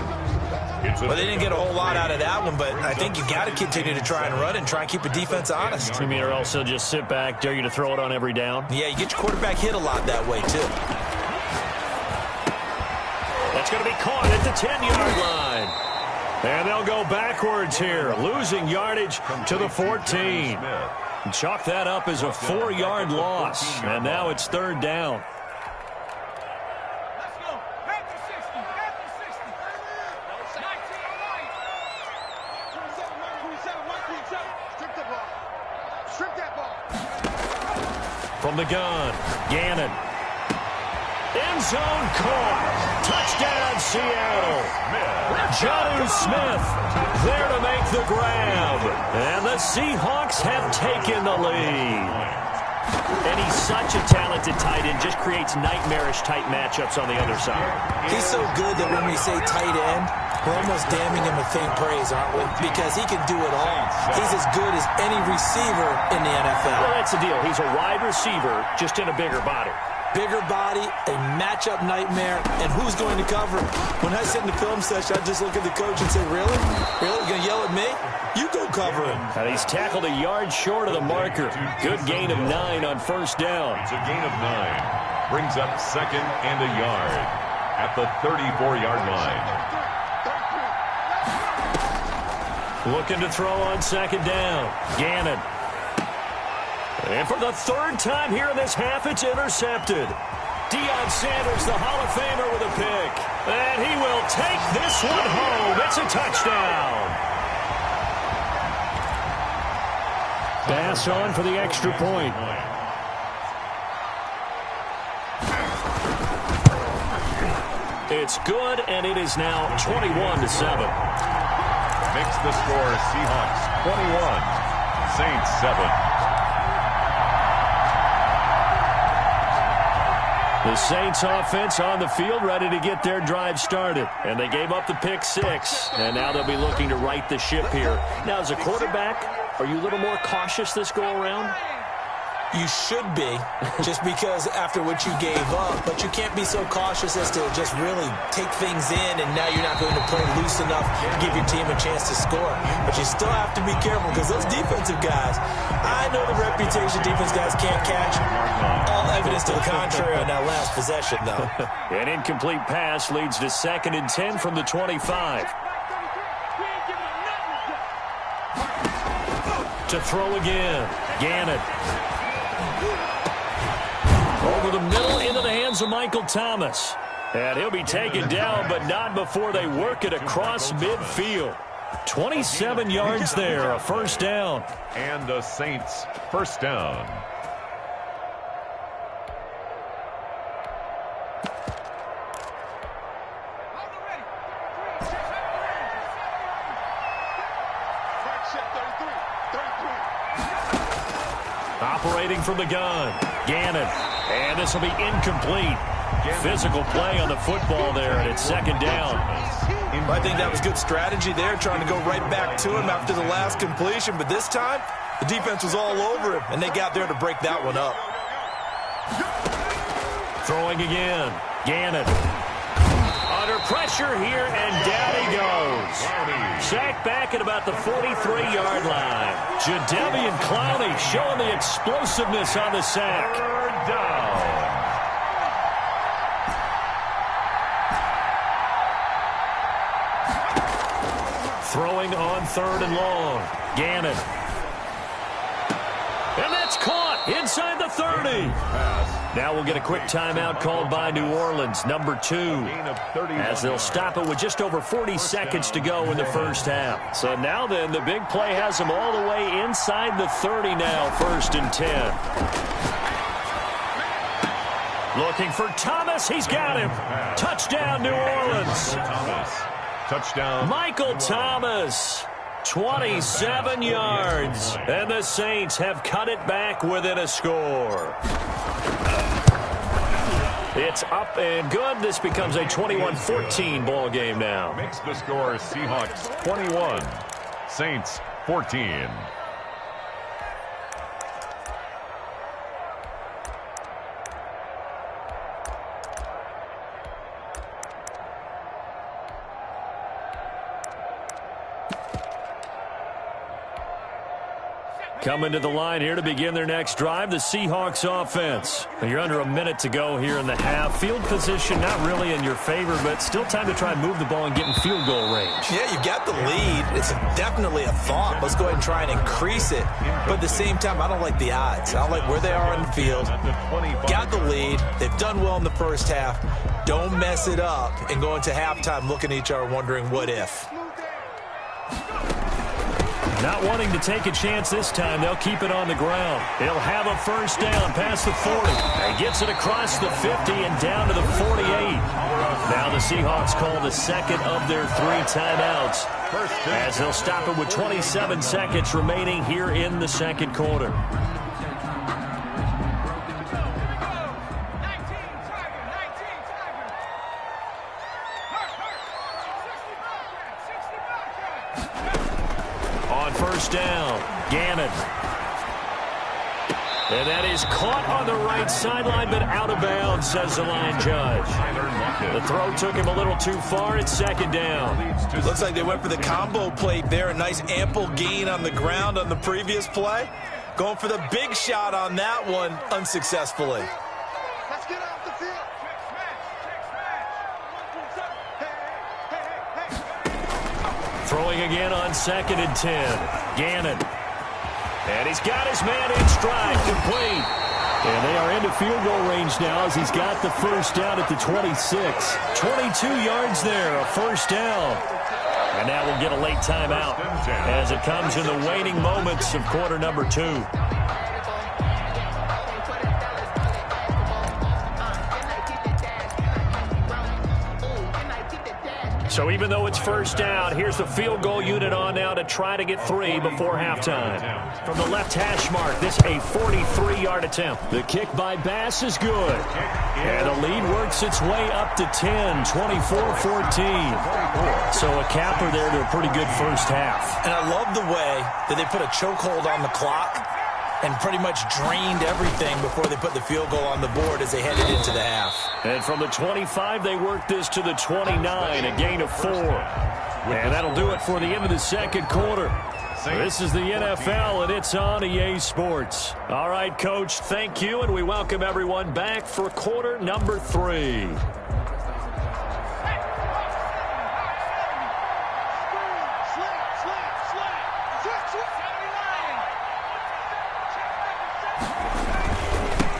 Well, they didn't get a whole lot out of that one, but I think you got to continue to try and run and try and keep a defense honest. You mean or else they'll just sit back, dare you to throw it on every down? Yeah, you get your quarterback hit a lot that way, too. That's going to be caught at the 10-yard line. And they'll go backwards here, losing yardage to the 14. Chalk that up as a 4-yard loss. And now it's 3rd down. From the gun, Gannon. End zone caught. Touchdown, Seattle. Jonnu Smith there to make the grab. And the Seahawks have taken the lead. And he's such a talented tight end, just creates nightmarish-type matchups on the other side. He's so good that when we say tight end, we're almost damning him with faint praise, aren't we? Because he can do it all. He's as good as any receiver in the NFL. Well, that's the deal. He's a wide receiver, just in a bigger body. Bigger body, a matchup nightmare, and who's going to cover? When I sit in the film session, I just look at the coach and say, really? Really? You're going to yell at me? You go cover him. And he's tackled a yard short of the marker. Good gain of 9 on first down. It's a gain of 9. Brings up 2nd and a yard at the 34-yard line. Looking to throw on 2nd down. Gannon. And for the 3rd time here in this half, it's intercepted. Deion Sanders, the Hall of Famer, with a pick. And he will take this one home. It's a touchdown. Pass on for the extra point. It's good, and it is now 21-7. Makes the score Seahawks 21, Saints 7. The Saints offense on the field, ready to get their drive started. And they gave up the pick 6, and now they'll be looking to right the ship here. Now, as a quarterback, are you a little more cautious this go-around? You should be, just because after what you gave up. But you can't be so cautious as to just really take things in, and now you're not going to play loose enough to give your team a chance to score. But you still have to be careful, because those defensive guys, I know the reputation defense guys can't catch. All evidence to the contrary on that last possession, though. An incomplete pass leads to 2nd and 10 from the 25. To throw again, Gannon. Over the middle into the hands of Michael Thomas. And he'll be taken down, but not before they work it across midfield. 27 yards there, a first down. And the Saints first down. Operating from the gun, Gannon. And this will be incomplete. Physical play on the football there, and it's 2nd down. I think that was good strategy there, trying to go right back to him after the last completion. But this time, the defense was all over him, and they got there to break that one up. Throwing again, Gannon. Under pressure here, and down he goes. Sacked back at about the 43-yard line. Jadeveon Clowney showing the explosiveness on the sack. Down. Throwing on 3rd and long. Gannon. And that's caught inside the 30. Now we'll get a quick timeout called by New Orleans, number 2, as they'll stop it with just over 40 seconds to go in the first half. So now then, the big play has them all the way inside the 30 now, 1st and 10. Looking for Thomas. He's got him. Touchdown, New Orleans. Touchdown. Michael Thomas. 27 yards. And the Saints have cut it back within a score. It's up and good. This becomes a 21-14 ball game now. Makes the score Seahawks 21, Saints 14. Coming to the line here to begin their next drive, the Seahawks offense. You're under a minute to go here in the half. Field position not really in your favor, but still time to try and move the ball and get in field goal range. Yeah, you got the lead. It's definitely a thought. Let's go ahead and try and increase it. But at the same time, I don't like the odds. I don't like where they are on the field. Got the lead. They've done well in the first half. Don't mess it up and go into halftime looking at each other wondering what if. Not wanting to take a chance this time, they'll keep it on the ground. He'll have a first down past the 40. He gets it across the 50 and down to the 48. Now the Seahawks call the second of their 3 timeouts, as they'll stop it with 27 seconds remaining here in the second quarter. On first down, Gannon. And that is caught on the right sideline, but out of bounds, says the line judge. The throw took him a little too far. It's second down. Looks like they went for the combo play there. A nice ample gain on the ground on the previous play. Going for the big shot on that one unsuccessfully. Let's get off the field. Throwing again on 2nd and 10. Gannon. And he's got his man in stride, complete. And they are into field goal range now as he's got the first down at the 26. 22 yards there, a first down. And now we'll get a late timeout as it comes in the waning moments of quarter number 2. So even though it's first down, here's the field goal unit on now to try to get 3 before halftime. From the left hash mark, this a 43-yard attempt. The kick by Bass is good. And the lead works its way up to 10, 24-14. So a capper there to a pretty good first half. And I love the way that they put a chokehold on the clock and pretty much drained everything before they put the field goal on the board as they headed into the half. And from the 25, they work this to the 29, a gain of 4. And that'll do it for the end of the second quarter. This is the NFL, and it's on EA Sports. All right, Coach, thank you, and we welcome everyone back for quarter number 3.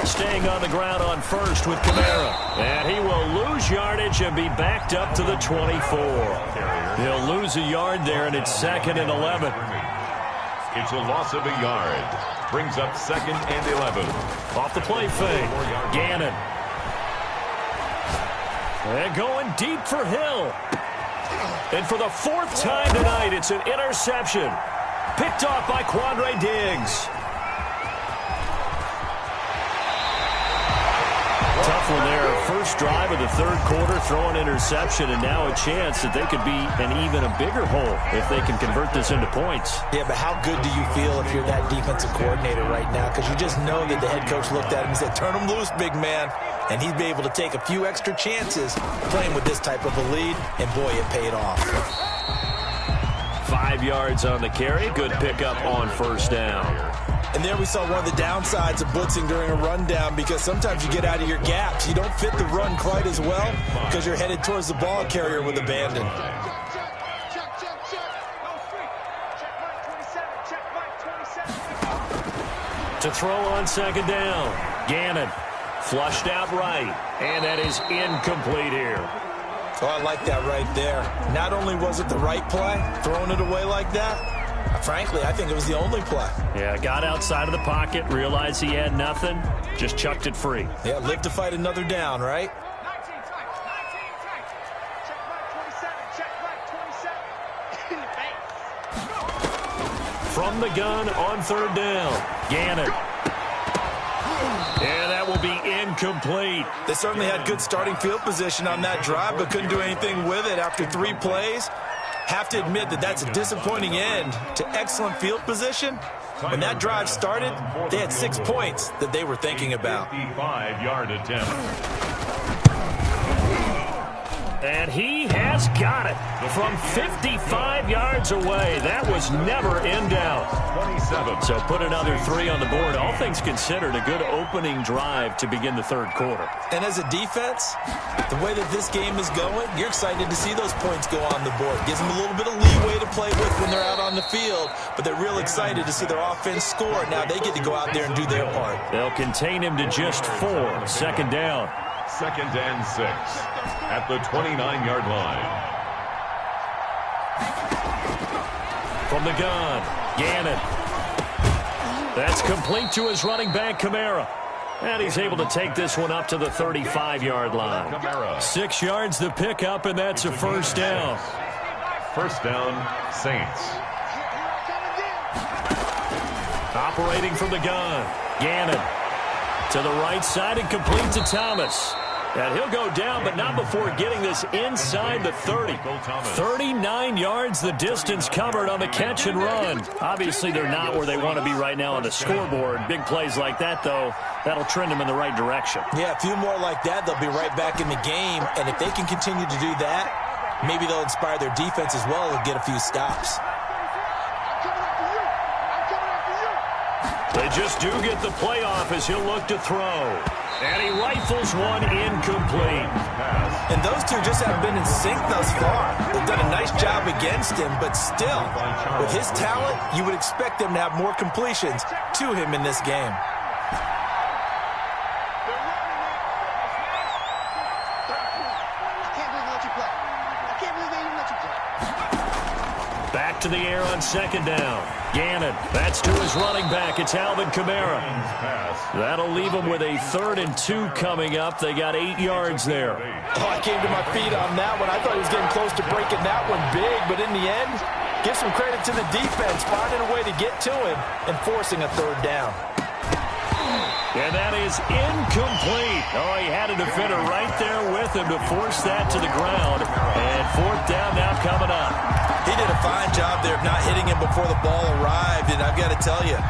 Staying on the ground on first with Kamara. And he will lose yardage and be backed up to the 24. He'll lose a yard there, and it's 2nd and 11. It's a loss of a yard. Brings up 2nd and 11. Off the play fake. Gannon. And going deep for Hill. And for the 4th time tonight, it's an interception. Picked off by Quandre Diggs. Tough one there. First drive of the third quarter, throw an interception, and now a chance that they could be in even a bigger hole if they can convert this into points. Yeah, but how good do you feel if you're that defensive coordinator right now? Because you just know that the head coach looked at him and said, turn him loose, big man. And he'd be able to take a few extra chances playing with this type of a lead, and boy, it paid off. 5 yards on the carry. Good pickup on first down. And there we saw one of the downsides of blitzing during a rundown, because sometimes you get out of your gaps. You don't fit the run quite as well because you're headed towards the ball carrier with abandon. To throw on second down. Gannon flushed out right, and that is incomplete here. Oh, I like that right there. Not only was it the right play, throwing it away like that, frankly, I think it was the only play. Yeah, got outside of the pocket, realized he had nothing, just chucked it free. Yeah, live to fight another down, right? From the gun on third down, Gannon. And that will be incomplete. They certainly had good starting field position on that drive, but couldn't do anything with it after 3 plays. Have to admit that that's a disappointing end to excellent field position. When that drive started, they had 6 points that they were thinking about. 55-yard attempt. And he has got it from 55 yards away. That was never in doubt. 27. So put another 3 on the board. All things considered, a good opening drive to begin the third quarter. And as a defense, the way that this game is going, you're excited to see those points go on the board. Gives them a little bit of leeway to play with when they're out on the field, but they're real excited to see their offense score. Now they get to go out there and do their part. They'll contain him to just 4. Second down. 2nd and 6 at the 29-yard line. From the gun, Gannon. That's complete to his running back, Kamara. And he's able to take this one up to the 35-yard line. 6 yards the pickup, and that's a first down. First down, Saints. Operating from the gun. Gannon to the right side and complete to Thomas. And he'll go down, but not before getting this inside the 30. 39 yards the distance covered on the catch and run. Obviously, they're not where they want to be right now on the scoreboard. Big plays like that, though, that'll trend them in the right direction. Yeah, a few more like that, they'll be right back in the game. And if they can continue to do that, maybe they'll inspire their defense as well and get a few stops. They just do get the playoff as he'll look to throw. And he rifles one incomplete. And those two just haven't been in sync thus far. They've done a nice job against him, but still, with his talent, you would expect them to have more completions to him in this game. Back to the air on second down. Gannon, that's to his running back. It's Alvin Kamara. That'll leave him with a 3rd and 2 coming up. They got 8 yards there. Oh, I came to my feet on that one. I thought he was getting close to breaking that one big, but in the end, give some credit to the defense, finding a way to get to him and forcing a 3rd down. And that is incomplete. Oh, he had a defender right there with him to force that to the ground. And 4th down now coming up. He did a fine job there of not hitting him before the ball arrived, and I've got to tell you,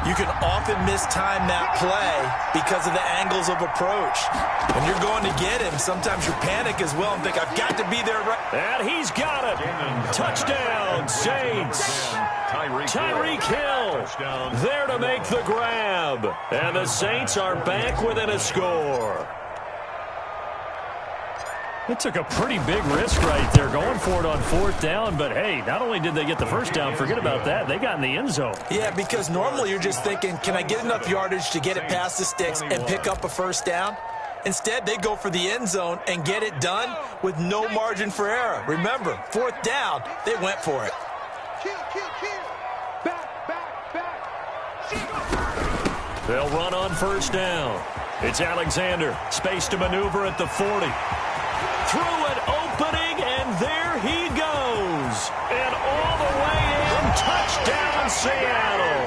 you can often mistime that play because of the angles of approach. When you're going to get him, sometimes you panic as well and think, I've got to be there right. And he's got it. Touchdown, Saints. Tyreek Hill there to make the grab. And the Saints are back within a score. It took a pretty big risk right there going for it on 4th down, but hey, not only did they get the first down, forget about that, they got in the end zone. Yeah, because normally you're just thinking, can I get enough yardage to get it past the sticks and pick up a first down? Instead, they go for the end zone and get it done with no margin for error. Remember, 4th down, they went for it. They'll run on first down. It's Alexander, space to maneuver at the 40. Through an opening, and there he goes. And all the way in, touchdown Seattle.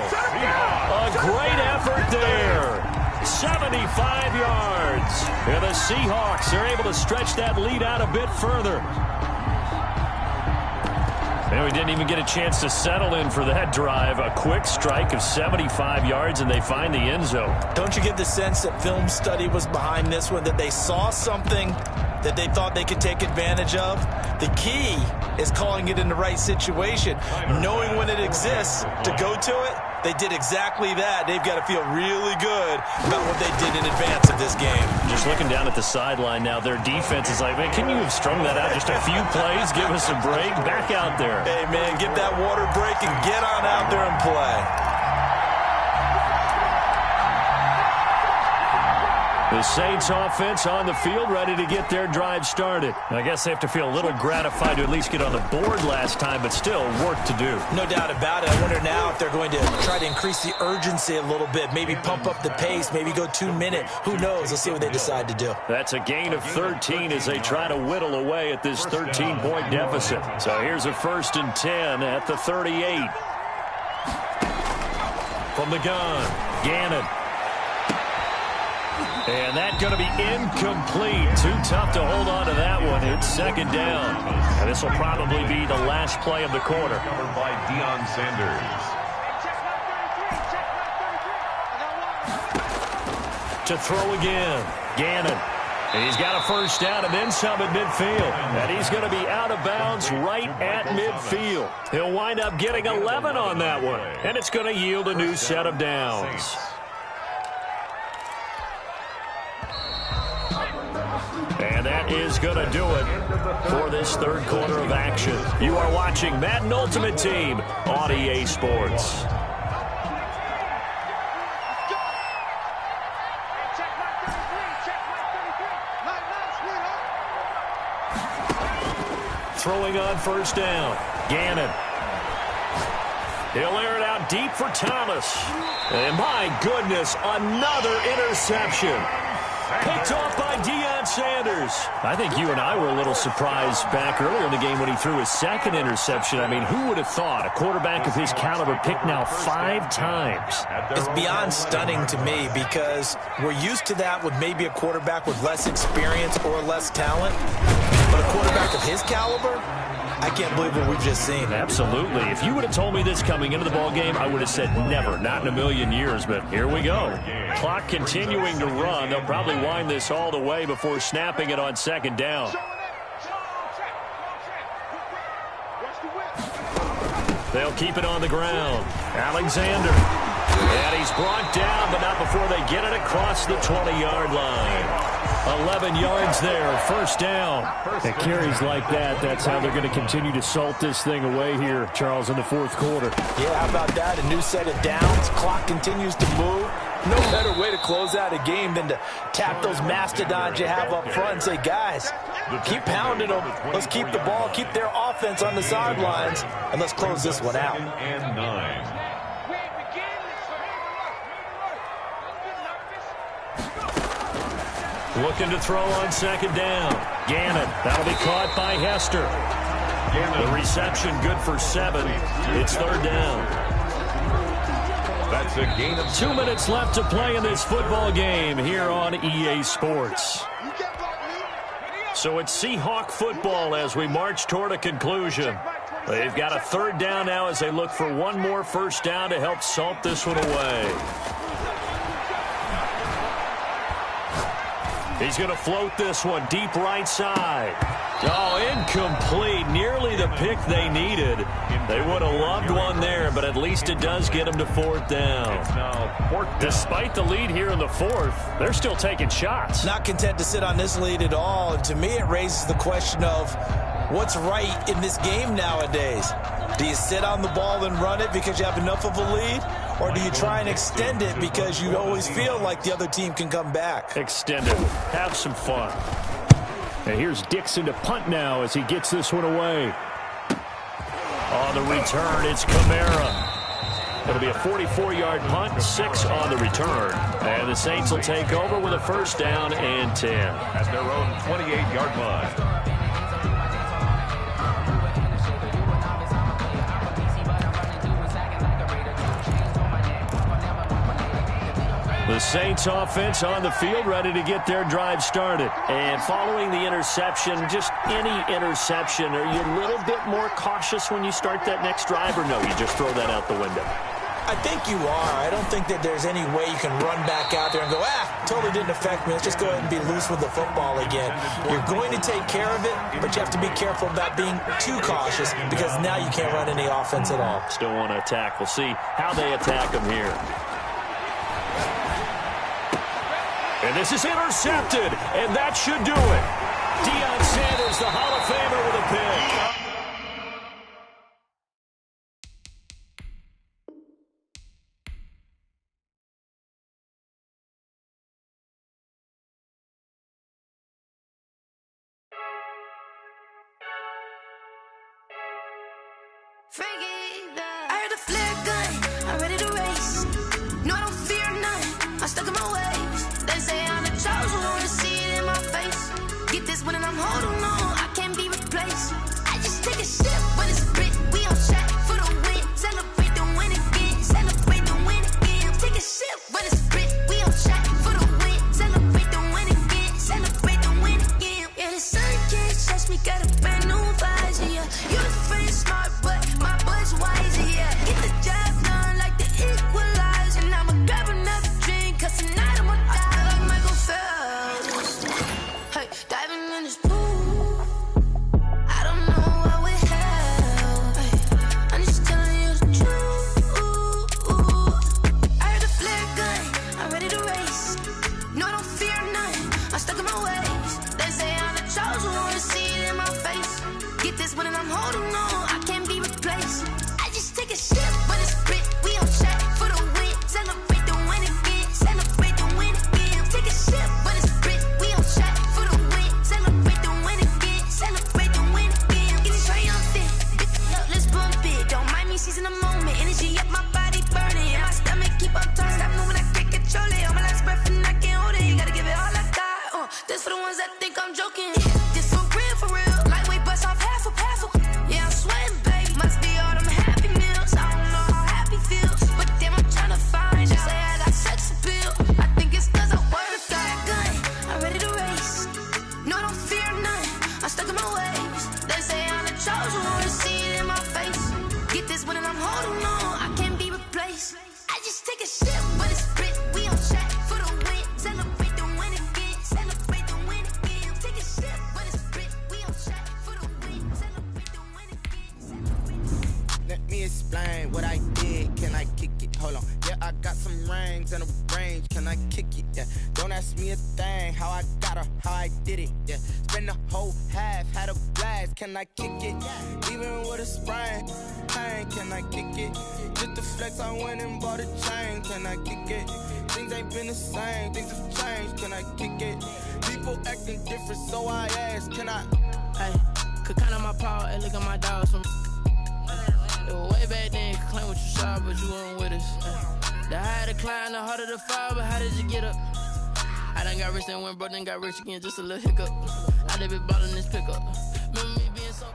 A great effort there. 75 yards. And the Seahawks are able to stretch that lead out a bit further. And we didn't even get a chance to settle in for that drive. A quick strike of 75 yards, and they find the end zone. Don't you get the sense that film study was behind this one, that they saw something that they thought they could take advantage of? The key is calling it in the right situation, knowing when it exists to go to it. They did exactly that. They've got to feel really good about what they did in advance of this game. Just looking down at the sideline now, their defense is like, man, can you have strung that out just a few plays? Give us a break. Back out there. Hey, man, get that water break and get on out there and play. The Saints offense on the field, ready to get their drive started. I guess they have to feel a little gratified to at least get on the board last time, but still work to do. No doubt about it. I wonder now if they're going to try to increase the urgency a little bit, maybe pump up the pace, maybe go 2-minute. Who knows? Let's see what they decide to do. That's a gain of 13 as they try to whittle away at this 13-point deficit. So here's a 1st and 10 at the 38. From the gun, Gannon. And that's going to be incomplete. Too tough to hold on to that one. It's 2nd down. And this will probably be the last play of the quarter. Covered by Deion Sanders. To throw again. Gannon. And he's got a first down and then some at midfield. And he's going to be out of bounds right at midfield. He'll wind up getting 11 on that one. And it's going to yield a new set of downs. And that is going to do it for this 3rd quarter of action. You are watching Madden Ultimate Team on EA Sports. Throwing on first down. Gannon. He'll air it out deep for Thomas. And my goodness, another interception. Picked off by Deion Sanders. I think you and I were a little surprised back earlier in the game when he threw his second interception. I mean, who would have thought a quarterback of his caliber picked now 5 times? It's beyond stunning to me because we're used to that with maybe a quarterback with less experience or less talent. But a quarterback of his caliber, I can't believe what we've just seen. Absolutely. If you would have told me this coming into the ball game, I would have said never, not in a million years. But here we go. Clock continuing to run. They'll probably wind this all the way before snapping it on 2nd down. They'll keep it on the ground. Alexander. And he's brought down, but not before they get it across the 20-yard line. 11 yards there, 1st down. And carries like that, that's how they're going to continue to salt this thing away here, Charles, in the 4th quarter. Yeah, how about that? A new set of downs. Clock continues to move. No better way to close out a game than to tap those mastodons you have up front and say, guys, keep pounding them. Let's keep the ball, keep their offense on the sidelines, and let's close this one out. And 9. Looking to throw on 2nd down. Gannon, that'll be caught by Hester. The reception good for 7. It's 3rd down. That's a gain of 2 minutes left to play in this football game here on EA Sports. So it's Seahawk football as we march toward a conclusion. They've got a 3rd down now as they look for one more 1st down to help salt this one away. He's going to float this one deep right side. Oh, incomplete. Nearly the pick they needed. They would have loved one there, but at least it does get them to 4th down. Despite the lead here in the 4th, they're still taking shots. Not content to sit on this lead at all. And to me, it raises the question of what's right in this game nowadays. Do you sit on the ball and run it because you have enough of a lead? Or do you try and extend it because you always feel like the other team can come back? Extend it. Have some fun. And here's Dixon to punt now as he gets this one away. On the return, it's Kamara. It'll be a 44-yard punt, 6 on the return. And the Saints will take over with a 1st down and 10. At their own 28-yard line. The Saints offense on the field, ready to get their drive started. And following the interception, just any interception, are you a little bit more cautious when you start that next drive, or no, you just throw that out the window? I think you are. I don't think that there's any way you can run back out there and go, totally didn't affect me. Let's just go ahead and be loose with the football again. You're going to take care of it, but you have to be careful about being too cautious because now you can't run any offense at all. Still want to attack. We'll see how they attack them here. And this is intercepted, and that should do it. Deion Sanders, the Hall of Famer, with a pick. I heard a flare gun, I'm ready to race. No, I don't fear none, I'm stuck in my ways. They say I'm the chosen one, to see it in my face. Get this one and I'm holding on, I can't be replaced. I just take a sip when it's split, we on track for the win. Celebrate the win again, celebrate the win again. Take a sip when it's split, we on track for the win. Celebrate the win again, celebrate the win again. Yeah, the sun can't touch me, got a brand new visor, yeah. You the friend smart, but my boy's wiser, yeah. Get the job done like the equalizer. And I'ma grab another drink, cause tonight I'ma die like Michael Phelps. Hey, diving in this pool, I don't know what would help. Hey, I'm just telling you the truth. I heard a flare gun, I'm ready to race. No, I don't fear none, I'm stuck in my ways. They say I'm the chosen one, to see it in my face. Get this one and I'm holding on, I can't be replaced. I just take a sip when it's split, we on track for the win. Celebrate the win again, celebrate the win again. Take a sip when it's split, we on track for the win. Celebrate the win again, celebrate the win again. Get it triumphant, let's bump it. Don't mind me seizing the moment, energy holding on, I can't be replaced. I just take a sip, but it's split. We on track for the win. Celebrate the win again. Celebrate the win again. Take a sip, but it's split. We on track for the win. Celebrate the win again. Let me explain what I did. Can I kick it? Hold on. Yeah, I got some rings and a range. Can I kick it? Yeah. Don't ask me a thing. How I got her, how I did it. Yeah. Spend the whole half, had a blast. Can I kick it? Even with a sprain. Pain, can I kick it? Just the flex, I went and bought a chain. Can I kick it? Things ain't been the same. Things have changed. Can I kick it? People acting different, so I ask. Can I? Hey, could count on my power and look at my dogs from. Way back then, could claim what you saw, but you weren't with us. The higher the climb, the harder the fall, but how did you get up? I done got rich and went broke, then got rich again, just a little hiccup. I done been ballin' this pickup. Remember me being so.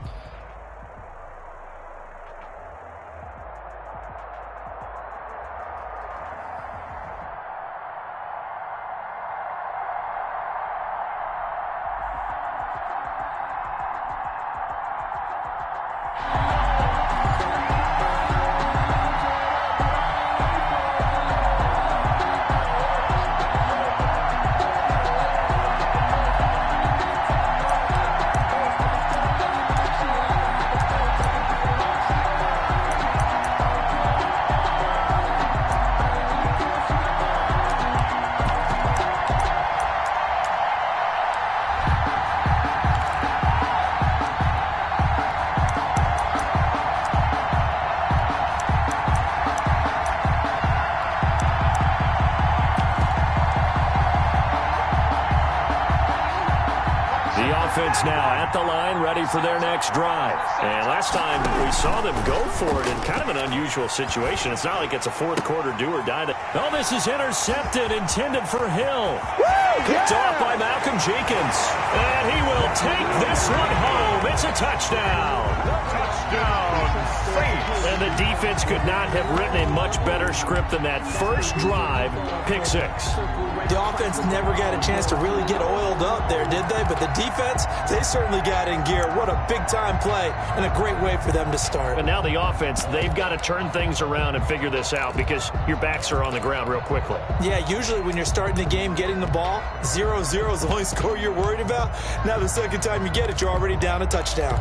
Offense now at the line, ready for their next drive. And last time we saw them go for it in kind of an unusual situation. It's not like it's a fourth quarter do or die. Oh, this is intercepted, intended for Hill. Picked off by Malcolm Jenkins. And he will take this one home. It's a touchdown. Touchdown, Saints. And the defense could not have written a much better script than that first drive, pick six. The offense never got a chance to really get oiled up there, did they? But the defense, they certainly got in gear. What a big-time play and a great way for them to start. But now the offense, they've got to turn things around and figure this out because your backs are on the ground real quickly. Yeah, usually when you're starting the game, getting the ball, 0-0 is the only score you're worried about. Now the second time you get it, you're already down a touchdown.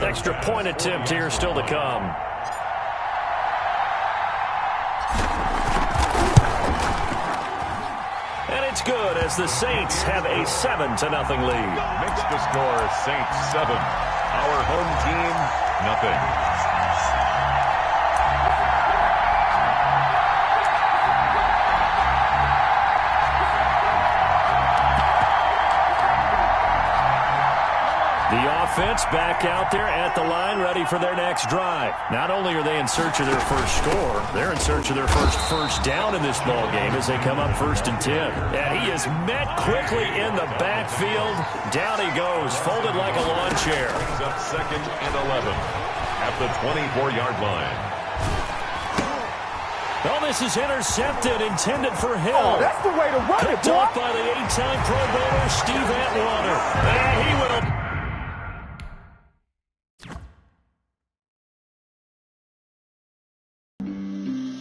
Extra point attempt here still to come. And it's good as the Saints have a 7-0 lead. Makes the score Saints 7. Our home team, nothing. The offense back out there at the line, ready for their next drive. Not only are they in search of their first score, they're in search of their first down in this ball game as they come up 1st and 10. And he is met quickly in the backfield. Down he goes, folded like a lawn chair. Brings up 2nd and 11 at the 24-yard line. Oh, this is intercepted, intended for Hill. Oh, that's the way to run it, Picked off by the 8-time Pro Bowler, Steve Atwater. And he will...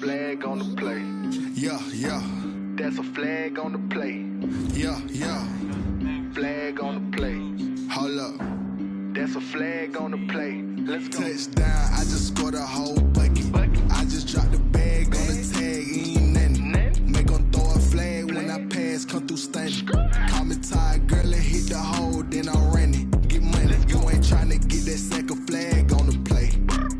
Flag on the play. Yeah, yeah. That's a flag on the play. Yeah, yeah. Flag on the play. Hold up. That's a flag on the play. Let's go. Touchdown, I just scored a whole bucket. I just dropped the bag on the tag, ain't nothing. Make them throw a flag when I pass, come through stunning. Call me tired, girl, and hit the hole, then I'm running. Get money, you ain't trying to get that second flag on the play.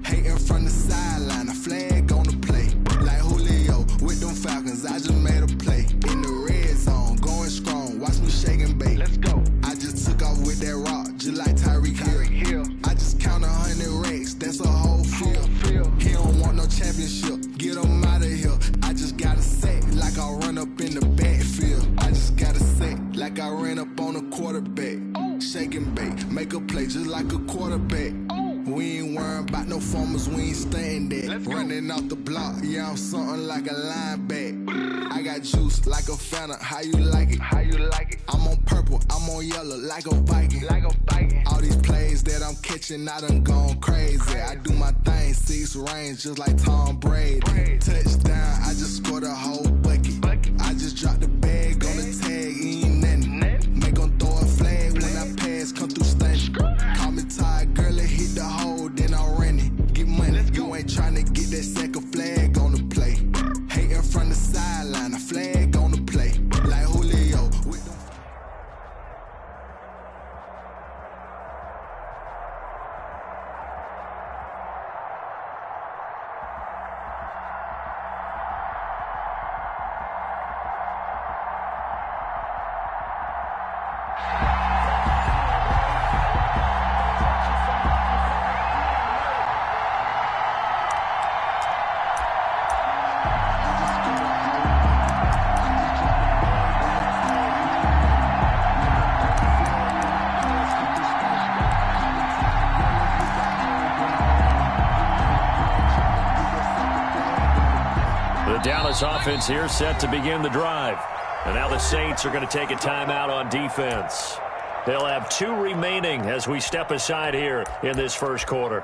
Hating from the sideline, a flag on the play. Like Julio with them Falcons, I just made make a play just like a quarterback. We ain't worrying about no formers, we ain't staying there. Running off the block, yeah, I'm something like a linebacker. I got juice like a Fanta, how you like it? How you like it? I'm on purple, I'm on yellow, like a Viking. Like a Viking. All these plays that I'm catching, I done gone crazy. I do my thing, 6 range, just like Tom Brady. Touchdown, I just scored a whole bucket. I just dropped the bag on the tag, ain't nothing. Make 'em throw a flag when I pass, come through stunning. Call me tired, girl, it hit the hole, then I ran it. Get money, you ain't tryna get that second flag on the play. Hating from the sideline, a flag on the play. Like Julio with them. Dallas offense here set to begin the drive. And now the Saints are going to take a timeout on defense. They'll have 2 remaining as we step aside here in this first quarter.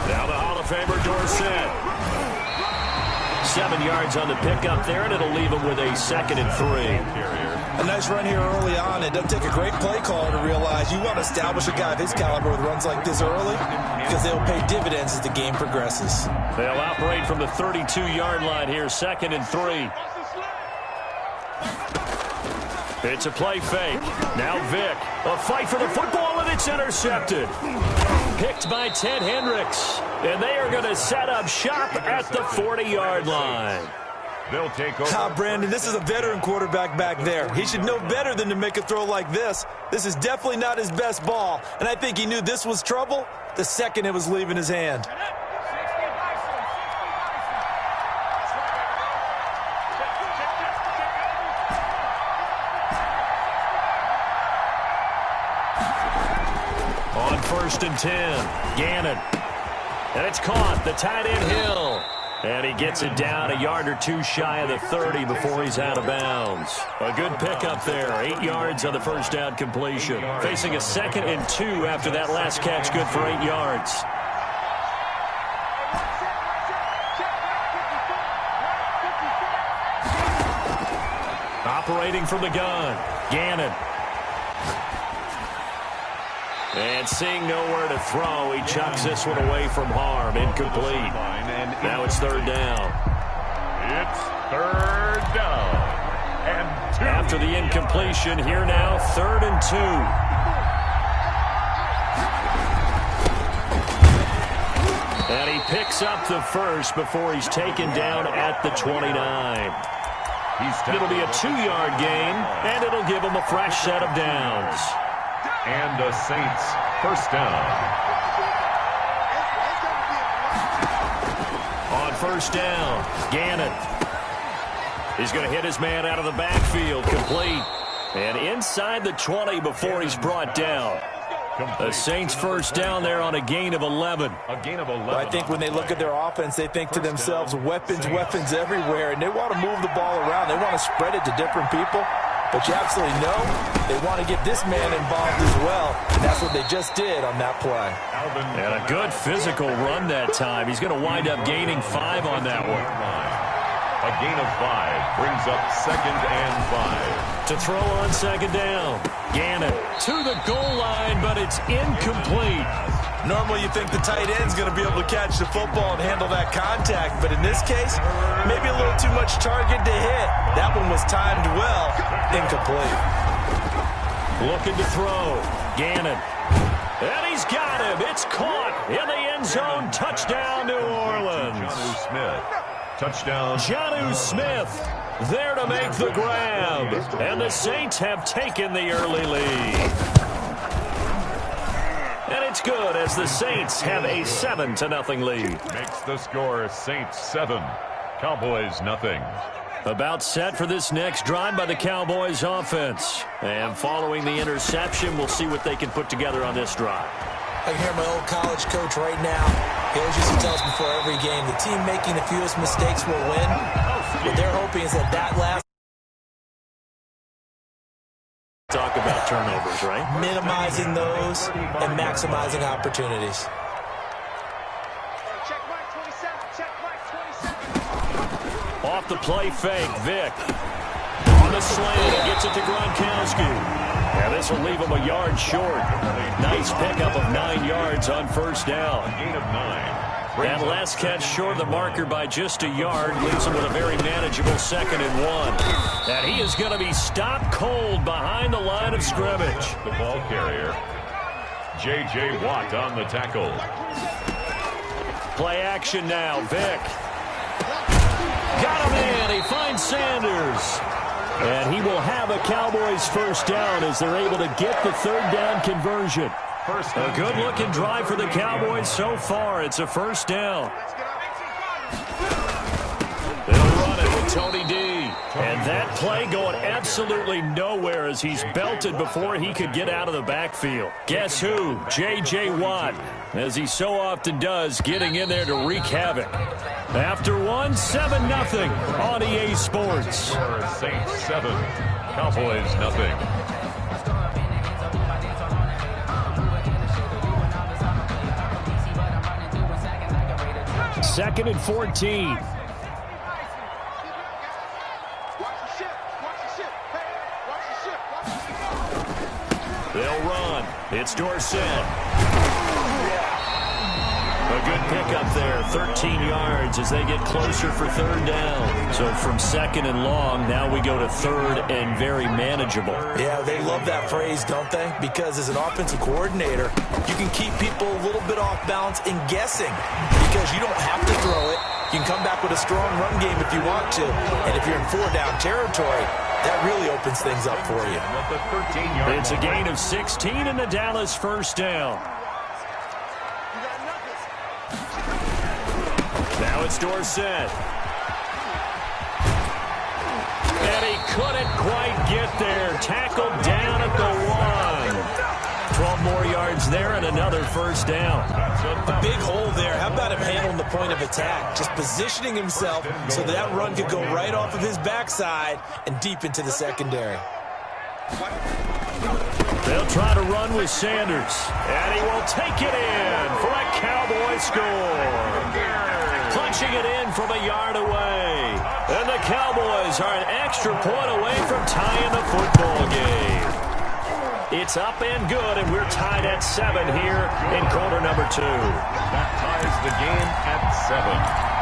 Now the Hall of Famer Dorsett. 7 yards on the pickup there, and it'll leave him with a 2nd and 3. A nice run here early on. It doesn't take a great play caller to realize you want to establish a guy of his caliber with runs like this early because they'll pay dividends as the game progresses. They'll operate from the 32-yard line here, 2nd and 3. It's a play fake. Now Vick. A fight for the football, and it's intercepted. Picked by Ted Hendricks. And they are going to set up shop at the 40-yard line. They'll take over. Brandon, this is a veteran quarterback back there. He should know better than to make a throw like this. This is definitely not his best ball. And I think he knew this was trouble the second it was leaving his hand. On 1st and 10, Gannon. And it's caught, the tight end Hill. And he gets it down a yard or 2 shy of the 30 before he's out of bounds. A good pickup there, 8 yards on the first down completion. Facing a 2nd and 2 after that last catch, good for 8 yards. Operating from the gun, Gannon. And seeing nowhere to throw, he chucks this one away from harm. Incomplete. Now it's 3rd down. It's 3rd down. And 2. After the incompletion, here now, 3rd and 2. And he picks up the first before he's taken down at the 29. It'll be a 2-yard gain, and it'll give him a fresh set of downs. And the Saints, 1st down. On 1st down, Gannon. He's going to hit his man out of the backfield, complete. And inside the 20 before he's brought down. The Saints 1st down there on a gain of 11. Well, I think when they look at their offense, they think to themselves, weapons everywhere, and they want to move the ball around. They want to spread it to different people. But you absolutely know they want to get this man involved as well, and that's what they just did on that play. And a good physical run that time. He's going to wind up gaining 5 on that one. A gain of 5 brings up 2nd and 5. To throw on 2nd down, Gannon to the goal line, but it's incomplete. Normally you think the tight end's going to be able to catch the football and handle that contact, but in this case, maybe a little too much target to hit. That one was timed well. Incomplete. Looking to throw, Gannon. And he's got him. It's caught in the end zone. Touchdown, New Orleans. Jonnu Smith. Touchdown. Jonnu Smith there to make the grab. And the Saints have taken the early lead. And it's good as the Saints have a 7-0 lead. Makes the score Saints 7, Cowboys 0. About set for this next drive by the Cowboys offense. And following the interception, we'll see what they can put together on this drive. I can hear my old college coach right now. He always used to tell us before every game, the team making the fewest mistakes will win. What they're hoping is that last... Talk about turnovers, right? Minimizing those and maximizing opportunities. Off the play fake, Vic. On the slant, he gets it to Gronkowski. And this will leave him a yard short. Nice pickup of 9 yards on first down. Gain of 9. And last catch short of the marker by just a yard leaves him with a very manageable 2nd and 1. And he is going to be stopped cold behind the line of scrimmage. The ball carrier, J.J. Watt on the tackle. Play action now, Vic. Got him in. He finds Sanders. And he will have a Cowboys first down as they're able to get the 3rd down conversion. A good-looking drive for the Cowboys so far. It's a first down. They'll run it with Tony D. And that play going absolutely nowhere as he's belted before he could get out of the backfield. Guess who? J.J. Watt, as he so often does, getting in there to wreak havoc. After 7-0 on EA Sports. Saints 7, Cowboys 0. 2nd and 14. They'll run. It's Dorsett. A good pickup there, 13 yards as they get closer for 3rd down. So from 2nd and long, now we go to 3rd and very manageable. Yeah, they love that phrase, don't they? Because as an offensive coordinator, you can keep people a little bit off balance and guessing because you don't have to throw it. You can come back with a strong run game if you want to. And if you're in 4-down territory, that really opens things up for you. It's a gain of 16 and the Dallas first down. Now it's Dorsett. And he couldn't quite get there. Tackled down at the 1. 12 more yards there and another first down. A big hole there. How about him handling the point of attack? Just positioning himself so that run could go right off of his backside and deep into the secondary. They'll try to run with Sanders. And he will take it in for a Cowboy score. Punching it in from a yard away. And the Cowboys are an extra point away from tying the football game. It's up and good, and we're tied at 7 here in quarter number 2. That ties the game at 7.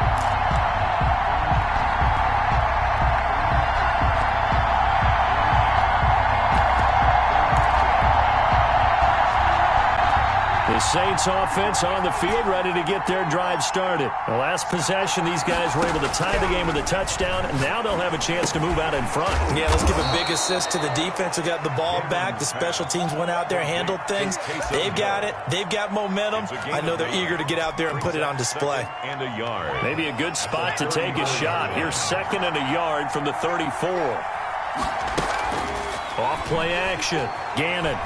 The Saints offense on the field, ready to get their drive started. The last possession, these guys were able to tie the game with a touchdown, and now they'll have a chance to move out in front. Yeah, let's give a big assist to the defense who got the ball back. The special teams went out there, handled things. They've got it. They've got momentum. I know they're eager to get out there and put it on display. And a yard. Maybe a good spot to take a shot. Here's 2nd and a yard from the 34. Off play action. Gannon.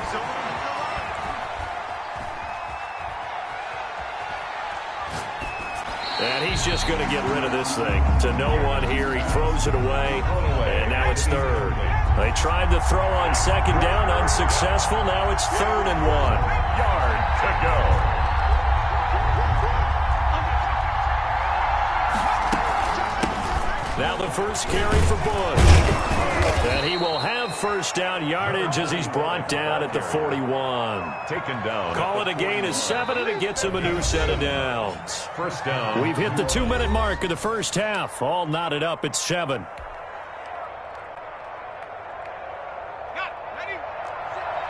And he's just going to get rid of this thing. To no one here. He throws it away. And now it's 3rd. They tried to throw on 2nd down. Unsuccessful. Now it's 3rd and 1. Yard to go. Now the first carry for Bush. And he will have first down yardage as he's brought down at the 41. Taken down. Call it a gain of 7, and it gets him a new set of downs. First down. We've hit the 2-minute mark of the first half. All knotted up at 7.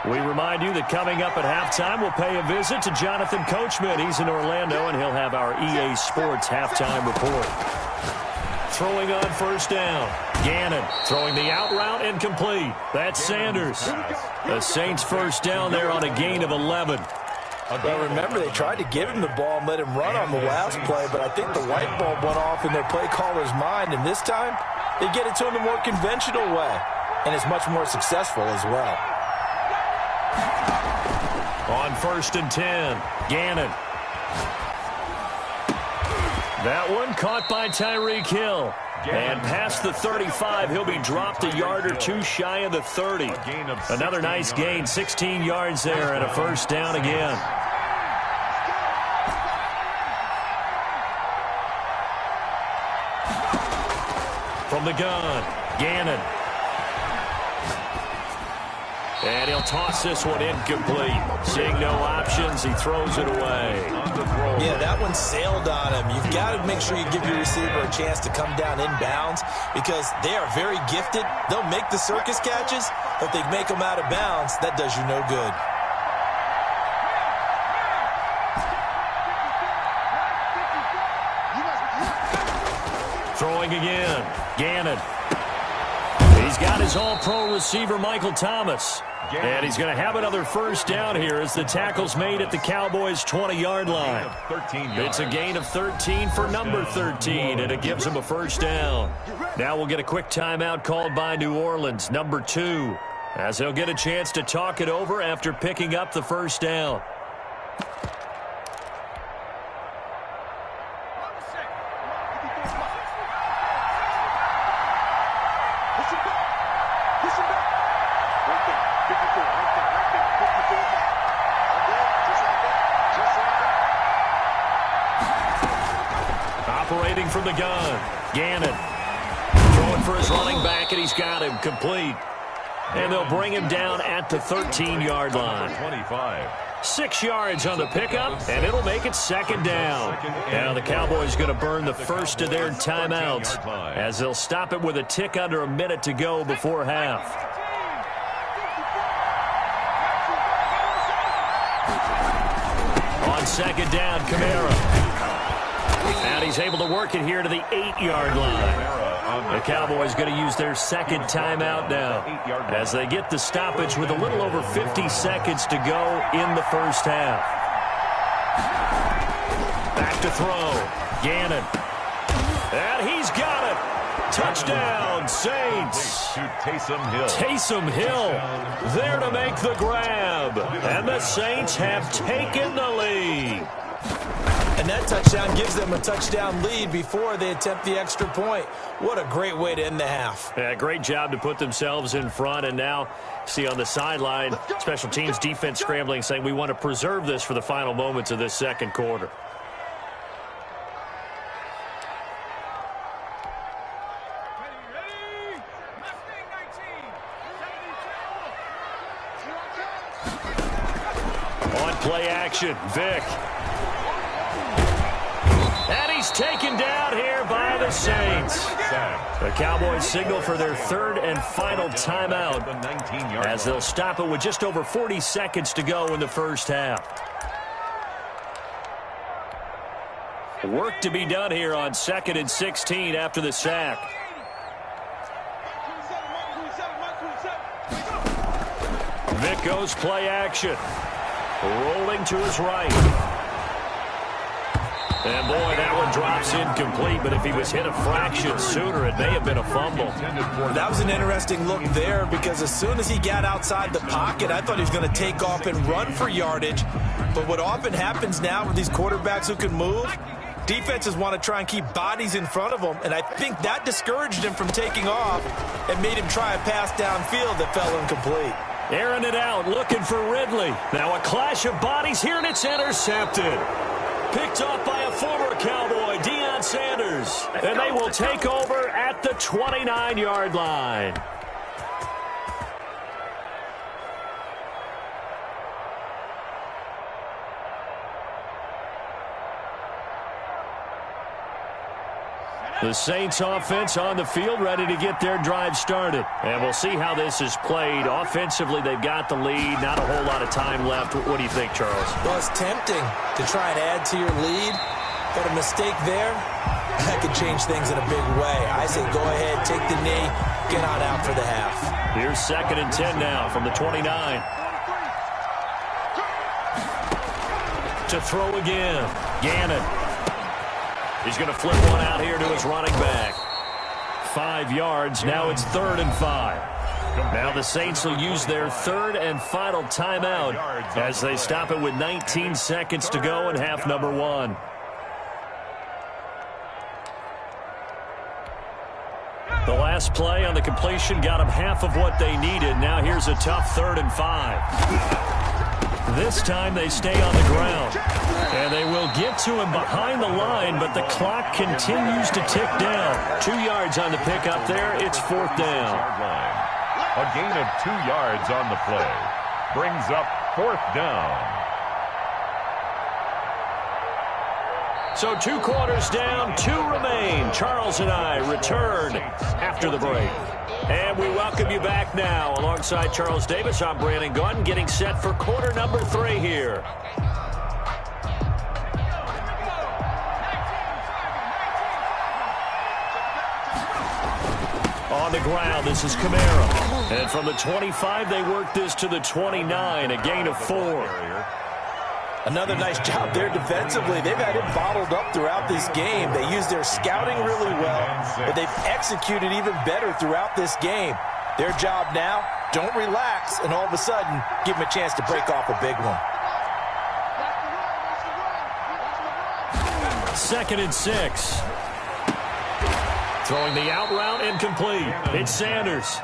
We remind you that coming up at halftime, we'll pay a visit to Jonathan Coachman. He's in Orlando, and he'll have our EA Sports halftime report. throwing on first down. Gannon throwing the out route and complete. That's Sanders. The Saints first down there on a gain of 11. Well, remember, they tried to give him the ball and let him run on the last play, but I think the light bulb went off in their play caller's mind, and this time they get it to him the more conventional way, and it's much more successful as well. On 1st and 10, Gannon. That one caught by Tyreek Hill. And past the 35, he'll be dropped a yard or two shy of the 30. Another nice gain, 16 yards there and a first down again. From the gun, Gannon. And he'll toss this one incomplete. Seeing no options, he throws it away. Yeah, that one sailed on him. You've got to make sure you give your receiver a chance to come down inbounds because they are very gifted. They'll make the circus catches, but if they make them out of bounds, that does you no good. Throwing again, Gannon. He's got his all-pro receiver, Michael Thomas. And he's going to have another first down here as the tackle's made at the Cowboys' 20-yard line. It's a gain of 13 for number 13, and it gives him a first down. Now we'll get a quick timeout called by New Orleans, number 2, as he'll get a chance to talk it over after picking up the first down. Operating from the gun, Gannon. Throwing for his running back, and he's got him complete. And they'll bring him down at the 13-yard line. 6 yards on the pickup, and it'll make it second down. Now the Cowboys going to burn the first of their timeouts as they'll stop it with a tick under a minute to go before half. On second down, Kamara. And he's able to work it here to the 8-yard line. The Cowboys going to use their second timeout now as they get the stoppage with a little over 50 seconds to go in the first half. Back to throw. Gannon. And he's got it. Touchdown, Saints. Taysom Hill there to make the grab. And the Saints have taken the lead. And that touchdown gives them a touchdown lead before they attempt the extra point. What a great way to end the half. Yeah, great job to put themselves in front. And now, see on the sideline, special teams defense scrambling, saying we want to preserve this for the final moments of this second quarter. On play action, Vic. And he's taken down here by the Saints. The Cowboys signal for their third and final timeout as they'll stop it with just over 40 seconds to go in the first half. Work to be done here on 2nd and 16 after the sack. Vic goes play action. Rolling to his right. And, boy, that one drops incomplete, but if he was hit a fraction sooner, it may have been a fumble. That was an interesting look there because as soon as he got outside the pocket, I thought he was going to take off and run for yardage. But what often happens now with these quarterbacks who can move, defenses want to try and keep bodies in front of them, and I think that discouraged him from taking off and made him try a pass downfield that fell incomplete. Airing it out, looking for Ridley. Now a clash of bodies here, and it's intercepted. Picked off by a former Cowboy, Deion Sanders. And they will take over at the 29-yard line. The Saints offense on the field ready to get their drive started. And we'll see how this is played. Offensively, they've got the lead. Not a whole lot of time left. What do you think, Charles? Well, it's tempting to try and add to your lead. But a mistake there, that could change things in a big way. I say go ahead, take the knee, get on out for the half. Here's 2nd and 10 now from the 29. To throw again. Gannon. He's going to flip one out here to his running back. 5 yards. Now it's 3rd and 5. Now the Saints will use their 3rd and final timeout as they stop it with 19 seconds to go in half number 1. The last play on the completion got them half of what they needed. Now here's a tough 3rd and 5. This time they stay on the ground. And they will get to him behind the line, but the clock continues to tick down. 2 yards on the pickup there. It's 4th down. A gain of 2 yards on the play. Brings up 4th down. So 2 quarters down, 2 remain. Charles and I return after the break. And we welcome you back now. Alongside Charles Davis, I'm Brandon Gaudin, getting set for quarter number 3 here. On the ground, this is Kamara. And from the 25, they work this to the 29, a gain of 4. Another nice job there defensively. They've had it bottled up throughout this game. They used their scouting really well, but they've executed even better throughout this game. Their job now, don't relax, and all of a sudden, give them a chance to break off a big one. 2nd and 6. Throwing the out route incomplete. It's Sanders.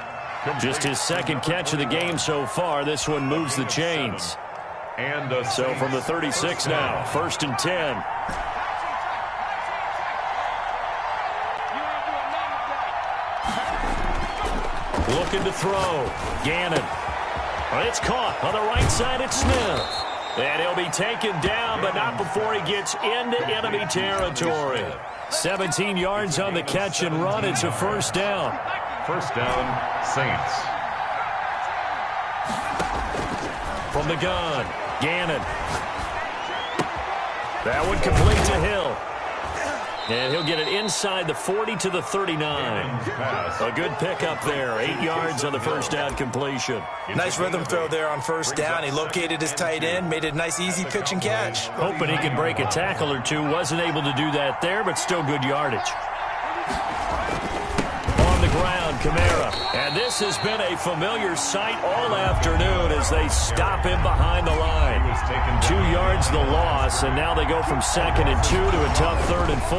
Just his 2nd catch of the game so far. This one moves the chains. So from the 36 now, 1st and 10. Looking to throw. Gannon. It's caught on the right side. It's Smith. And he'll be taken down, but not before he gets into enemy territory. 17 yards on the catch and run. It's a 1st down. 1st down, Saints. From the gun, Gannon. That one complete to Hill. And he'll get it inside the 40 to the 39. A good pickup there. 8 yards on the 1st down completion. Nice rhythm throw there on 1st down. He located his tight end, made it a nice easy pitch and catch. Hoping he could break a tackle or two. Wasn't able to do that there, but still good yardage. On the ground, Kamara. And this has been a familiar sight all afternoon as they stop him behind the line. 2 yards the loss, and now they go from 2nd and 2 to a tough 3rd and 4.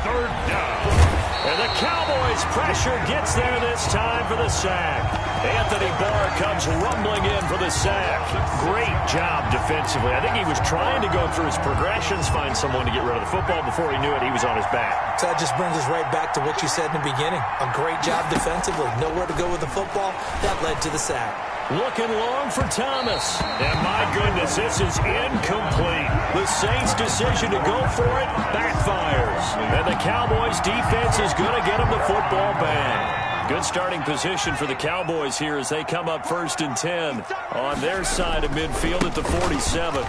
3rd down. And the Cowboys' pressure gets there this time for the sack. Anthony Barr comes rumbling in for the sack. Great job defensively. I think he was trying to go through his progressions, find someone to get rid of the football. Before he knew it, he was on his back. So that just brings us right back to what you said in the beginning. A great job defensively. Nowhere to go with the football. That led to the sack. Looking long for Thomas. And my goodness, this is incomplete. The Saints' decision to go for it backfires. And the Cowboys' defense is going to get them the football back. Good starting position for the Cowboys here as they come up 1st and 10 on their side of midfield at the 47.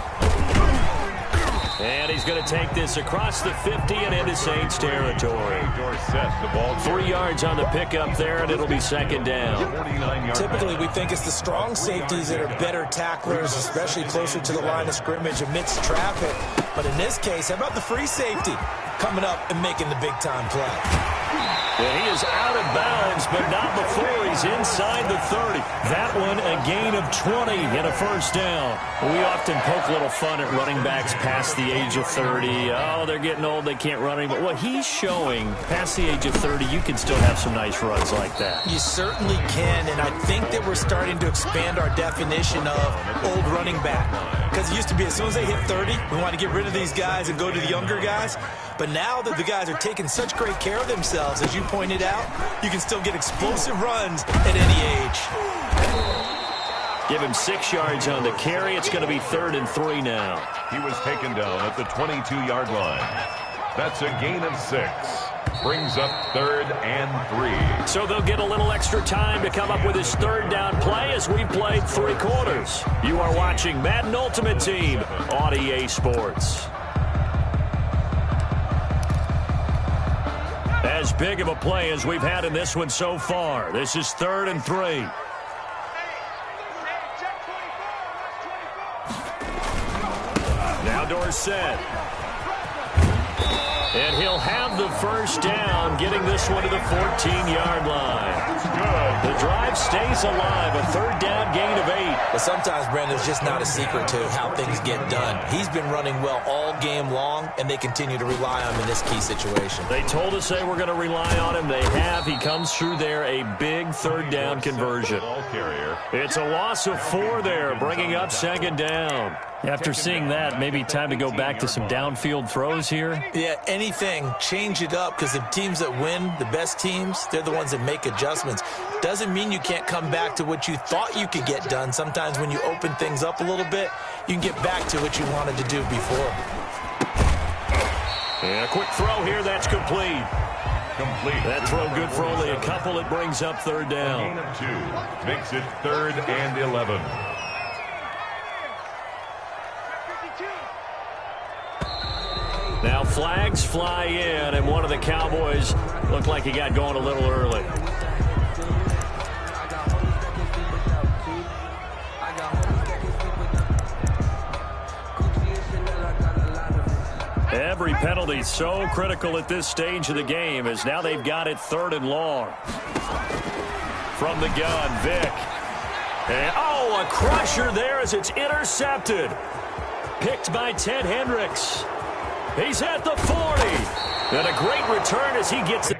And he's going to take this across the 50 and into Saints territory. 3 yards on the pickup there, and it'll be 2nd down. Typically, we think it's the strong safeties that are better tacklers, especially closer to the line of scrimmage amidst traffic. But in this case, how about the free safety coming up and making the big-time play? Well, he is out of bounds, but not before he's inside the 30. That one, a gain of 20 and a 1st down. We often poke a little fun at running backs past the age of 30. Oh, they're getting old, they can't run anymore. Well, he's showing past the age of 30, you can still have some nice runs like that. You certainly can, and I think that we're starting to expand our definition of old running back. Because it used to be as soon as they hit 30, we want to get rid of these guys and go to the younger guys. But now that the guys are taking such great care of themselves, as you pointed out, you can still get explosive runs at any age. Give him 6 yards on the carry. It's going to be 3rd and 3 now. He was taken down at the 22-yard line. That's a gain of 6. Brings up 3rd and 3. So they'll get a little extra time to come up with his 3rd down play as we played 3 quarters. You are watching Madden Ultimate Team on EA Sports. As big of a play as we've had in this one so far. This is 3rd and 3. Now Dorsett. And he'll have the first down, getting this one to the 14-yard line. Good. The drive stays alive, a 3rd down gain of 8. But sometimes, Brandon, it's just not a secret to how things get done. He's been running well all game long, and they continue to rely on him in this key situation. They told us they were going to rely on him. They have. He comes through there, a big 3rd down conversion. It's a loss of 4 there, bringing up 2nd down. After seeing that, maybe time to go back to some downfield throws here. Yeah, anything. Change it up, because the teams that win, the best teams, they're the ones that make adjustments. Doesn't mean you can't come back to what you thought you could get done. Sometimes when you open things up a little bit, you can get back to what you wanted to do before. And a quick throw here, that's complete. That throw good for only a couple. It brings up 3rd down. Gain of 2 makes it 3rd and 11. Now flags fly in, and one of the Cowboys looked like he got going a little early. Every penalty so critical at this stage of the game, as now they've got it 3rd and long. From the gun, Vick. And, oh, a crusher there as it's intercepted. Picked by Ted Hendricks. He's at the 40. And a great return as he gets it.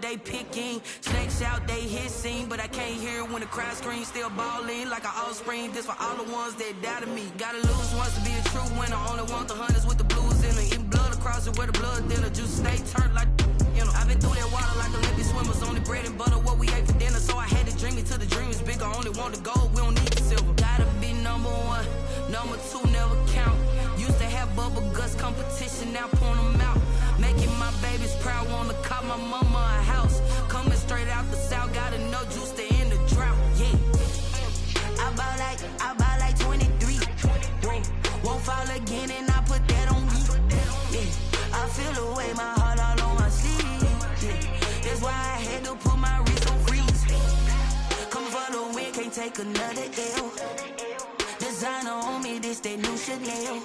They picking snakes out, they hissing, but I can't hear when the crowd screams. Still balling like an offspring. This for all the ones that doubted me. Gotta lose once to be a true winner. Only want the hunters with the blues in them. Eating blood across it where the blood thinner. Juice stay turned like you know. I've been through that water like Olympic swimmers. Only bread and butter what we ate for dinner. So I had to dream it till the dream is bigger. Only want the gold, we don't need the silver. Gotta be number 1, number 2 never count. Used to have bubble guts competition, now point them out. Making my babies proud, wanna call my mama a house. Coming straight out the south, got enough juice to end the drought, yeah. I buy like 23. Won't fall again and I put that on me, yeah. I feel the way, my heart all on my sleeve, yeah. That's why I had to put my wrist on freeze. Coming for the win, can't take another L. Designer on me, this that new Chanel.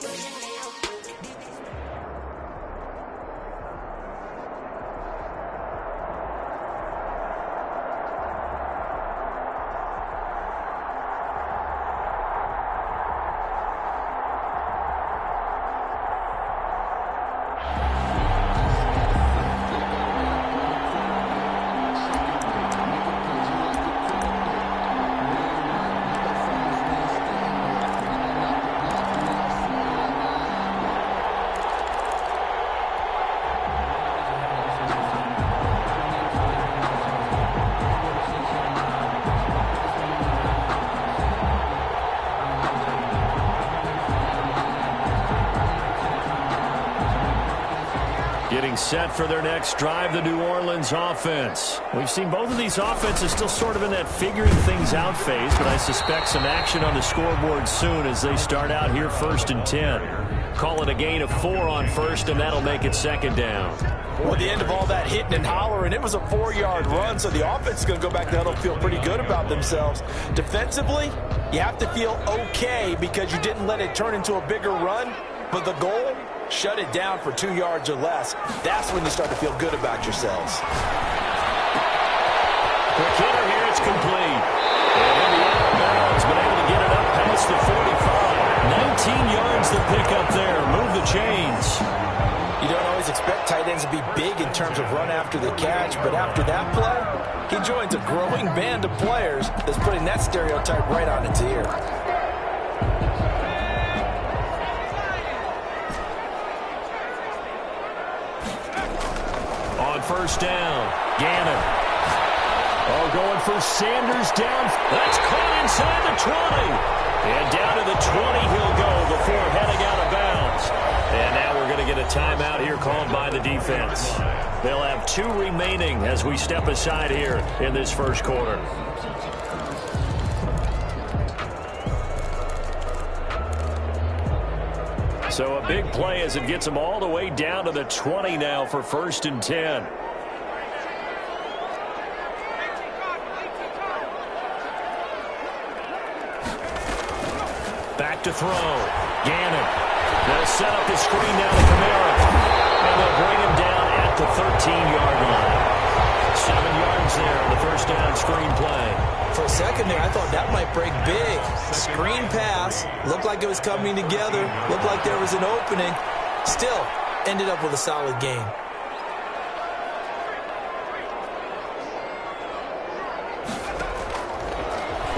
Getting set for their next drive, the New Orleans offense. We've seen both of these offenses still sort of in that figuring things out phase, but I suspect some action on the scoreboard soon as they start out here 1st and 10. Call it a gain of 4 on 1st, and that'll make it 2nd down. Well, at the end of all that hitting and hollering, it was a 4-yard run, so the offense is going to go back there and feel pretty good about themselves. Defensively, you have to feel okay because you didn't let it turn into a bigger run, but the goal, shut it down for 2 yards or less. That's when you start to feel good about yourselves. Quick hitter here, it's complete. And in the out of bounds, but able to get it up past the 45. 19 yards to pick up there. Move the chains. You don't always expect tight ends to be big in terms of run after the catch, but after that play, he joins a growing band of players that's putting that stereotype right on its ear. On first down, Gannon. Oh, going for Sanders down. That's caught inside the 20. And down to the 20 he'll go before heading out of bounds. And now we're going to get a timeout here called by the defense. They'll have 2 remaining as we step aside here in this first quarter. So a big play as it gets them all the way down to the 20 now for 1st and 10. Back to throw. Gannon. They'll set up the screen now to Kamara. And they'll bring him down at the 13-yard line. 7 yards there on the first down screen play. For a second there, I thought that might break big. Screen pass. Looked like it was coming together. Looked like there was an opening. Still, ended up with a solid gain.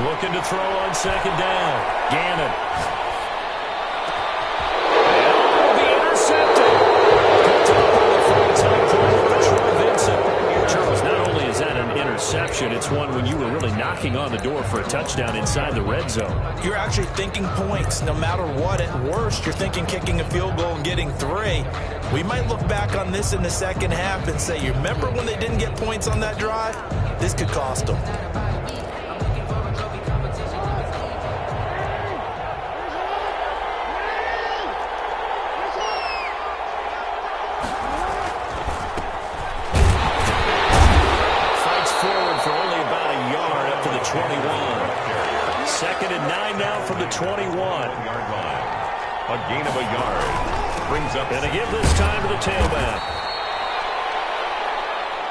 Looking to throw on second down. Gannon. And be intercepted. Picked up on the full-time play by Troy Vincent. Charles, not only is that an interception, it's one when you were really knocking on the door for a touchdown inside the red zone. You're actually thinking points. No matter what, at worst, you're thinking kicking a field goal and getting 3. We might look back on this in the second half and say, you remember when they didn't get points on that drive? This could cost them. Second and 9 now from the 21. Yard line. A gain of a yard. Brings up. And to give this time to the tailback.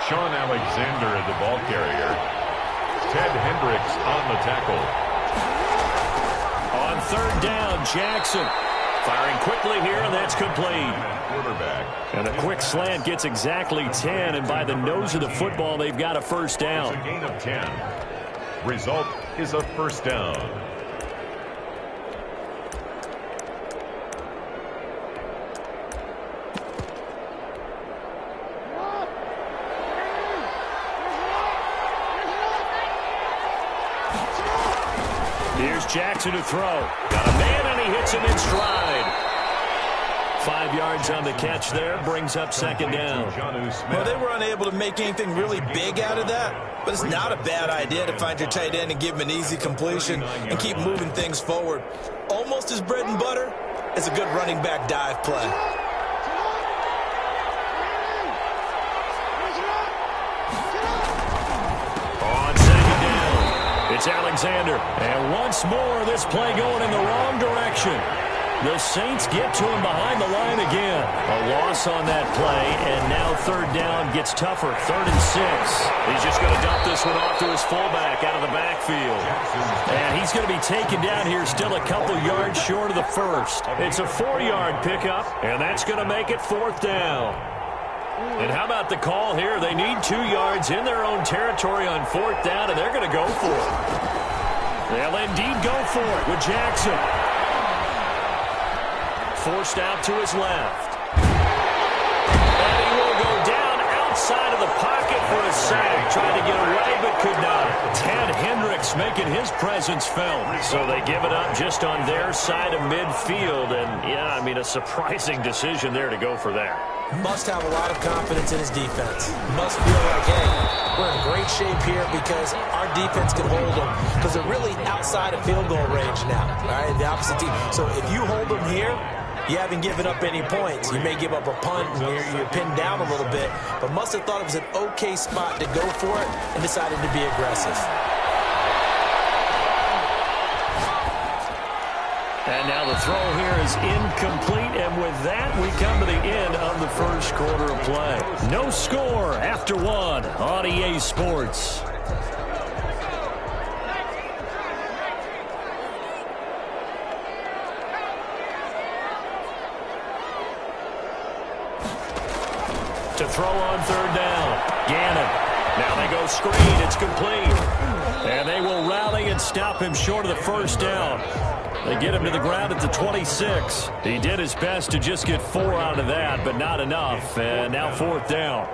Sean Alexander is the ball carrier. Ted Hendricks on the tackle. On third down, Jackson. Firing quickly here, and that's complete. Quarterback. And a quick slant gets exactly 10, and by the nose of the football, they've got a first down. It's a gain of 10. Result is a first down. Here's Jackson to throw. Got a man, and he hits him in stride. 5 yards on the catch there, brings up second down. Well, they were unable to make anything really big out of that, but it's not a bad idea to find your tight end and give him an easy completion and keep moving things forward. Almost as bread and butter as a good running back dive play. On second down, it's Alexander. And once more, this play going in the wrong direction. The Saints get to him behind the line again. A loss on that play, and now third down gets tougher. 3rd and 6. He's just going to dump this one off to his fullback out of the backfield. And he's going to be taken down here still a couple yards short of the first. It's a 4-yard pickup, and that's going to make it 4th down. And how about the call here? They need 2 yards in their own territory on 4th down, and they're going to go for it. They'll indeed go for it with Jackson. Forced out to his left. And he will go down outside of the pocket for a sack. Tried to get away, but could not. Ted Hendricks making his presence felt. So they give it up just on their side of midfield. And, yeah, I mean, a surprising decision there to go for that. Must have a lot of confidence in his defense. Must feel like, hey, we're in great shape here because our defense can hold them. Because they're really outside of field goal range now, all right, the opposite team. So if you hold them here, you haven't given up any points. You may give up a punt and you're pinned down a little bit, but must have thought it was an okay spot to go for it and decided to be aggressive. And now the throw here is incomplete, and with that, we come to the end of the first quarter of play. No score after one on EA Sports. To throw on third down, Gannon. Now they go screen, it's complete. And they will rally and stop him short of the first down. They get him to the ground at the 26. He did his best to just get 4 out of that, but not enough. And now fourth down.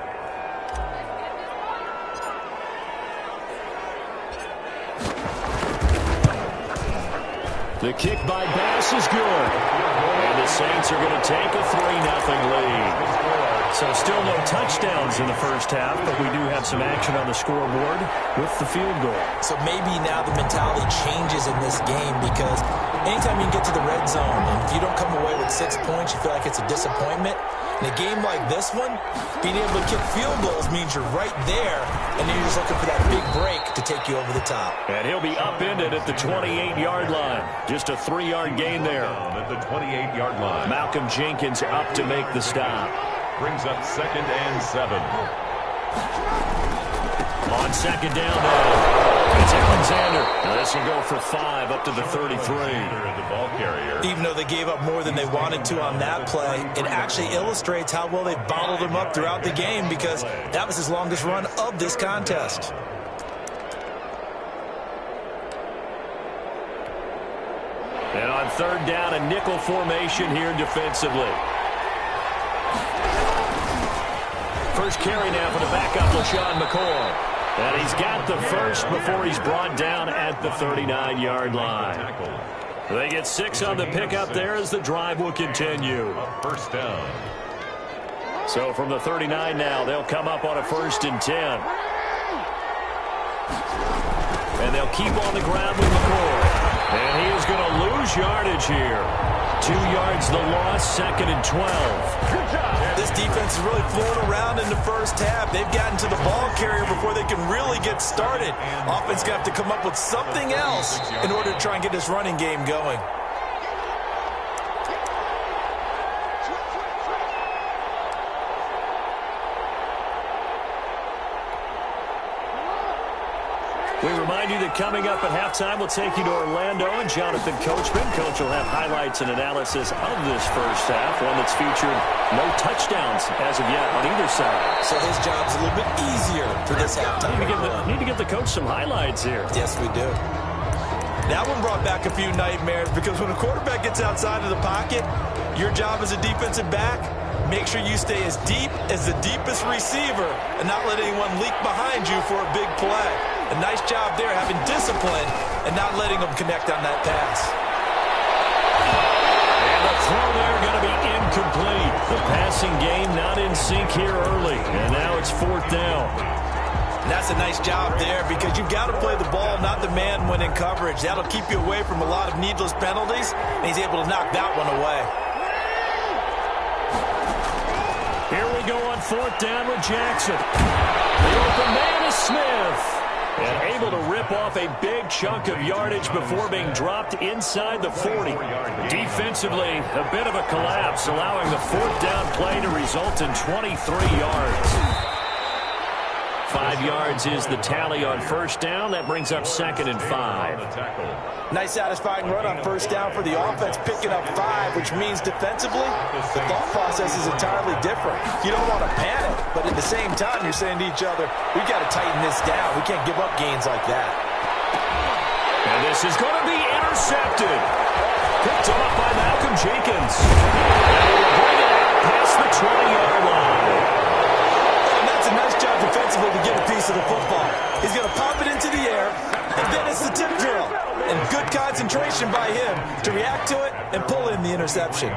The kick by Bass is good. And the Saints are going to take a 3-0 lead. So still no touchdowns in the first half, but we do have some action on the scoreboard with the field goal. So maybe now the mentality changes in this game because anytime you get to the red zone, and if you don't come away with 6 points, you feel like it's a disappointment. In a game like this one, being able to kick field goals means you're right there, and then you're just looking for that big break to take you over the top. And he'll be upended at the 28-yard line. Just a 3-yard gain there. At the 28-yard line. Malcolm Jenkins up to make the stop. Brings up 2nd and 7. On second down now, it's Alexander. This will go for 5 up to the 33. The ball carrier. Even though they gave up more than they wanted to on that play, it actually illustrates how well they bottled him up throughout the game because that was his longest run of this contest. And on third down, a nickel formation here defensively. First carry now for the backup, LaShawn McCoy. And he's got the first before he's brought down at the 39-yard line. They get 6 on the pickup there as the drive will continue. First down. So from the 39 now, they'll come up on a 1st and 10. And they'll keep on the ground with McCoy. And he is going to lose yardage here. 2 yards the loss, 2nd and 12. This defense is really floating around in the first half. They've gotten to the ball carrier before they can really get started. Offense going to have to come up with something else in order to try and get this running game going. We remind you that coming up at halftime, we'll take you to Orlando and Jonathan Coachman. Coach will have highlights and analysis of this first half, one that's featured no touchdowns as of yet on either side. So his job's a little bit easier for this halftime. Need to give the coach some highlights here. Yes, we do. That one brought back a few nightmares because when a quarterback gets outside of the pocket, your job as a defensive back, make sure you stay as deep as the deepest receiver and not let anyone leak behind you for a big play. A nice job there, having discipline and not letting them connect on that pass. And the throw there going to be incomplete. The passing game not in sync here early. And now it's 4th down. And that's a nice job there because you've got to play the ball, not the man when in coverage. That'll keep you away from a lot of needless penalties, and he's able to knock that one away. Here we go on 4th down with Jackson. The open man is Smith. And able to rip off a big chunk of yardage before being dropped inside the 40. Defensively, a bit of a collapse, allowing the 4th down play to result in 23 yards. 5 yards is the tally on 1st down. That brings up 2nd and 5. Nice satisfying run on 1st down for the offense, picking up 5, which means defensively, the thought process is entirely different. You don't want to panic, but at the same time, you're saying to each other, we got to tighten this down. We can't give up gains like that. And this is going to be intercepted. Picked off by Malcolm Jenkins. And we'll bring it out past the 20-yard line. And that's a nice job defensively to get a piece of the football. He's going to pop it into the air, and then it's the tip drill. And good concentration by him to react to it and pull in the interception.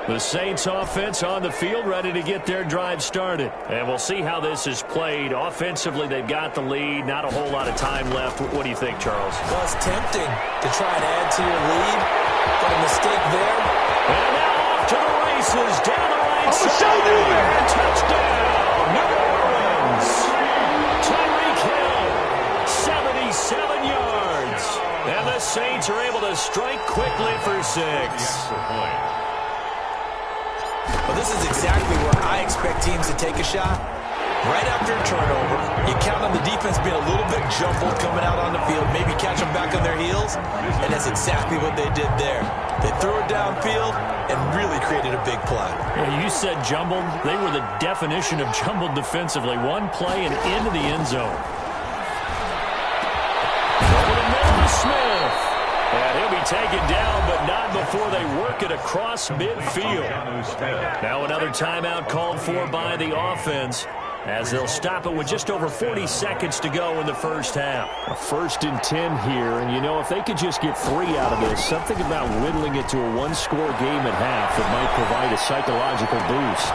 The Saints offense on the field ready to get their drive started. And we'll see how this is played. Offensively, they've got the lead. Not a whole lot of time left. What do you think, Charles? Well, it's tempting to try and add to your lead, but a mistake there. And now off to the races. Down the right side. And touchdown, New Orleans. runs. Tyreek Hill, 77 yards. And the Saints are able to strike quickly for 6. Well, this is exactly where I expect teams to take a shot. Right after a turnover, you count on the defense being a little bit jumbled coming out on the field, maybe catch them back on their heels, and that's exactly what they did there. They threw it downfield and really created a big play. Yeah, you said jumbled. They were the definition of jumbled defensively. One play and into the end zone. Over the middle to Smith. And he'll be taken down, but not before they work it across midfield. Now another timeout called for by the offense, as they'll stop it with just over 40 seconds to go in the first half. A 1st and 10 here, and you know, if they could just get 3 out of this, something about whittling it to a 1-score game at half that might provide a psychological boost.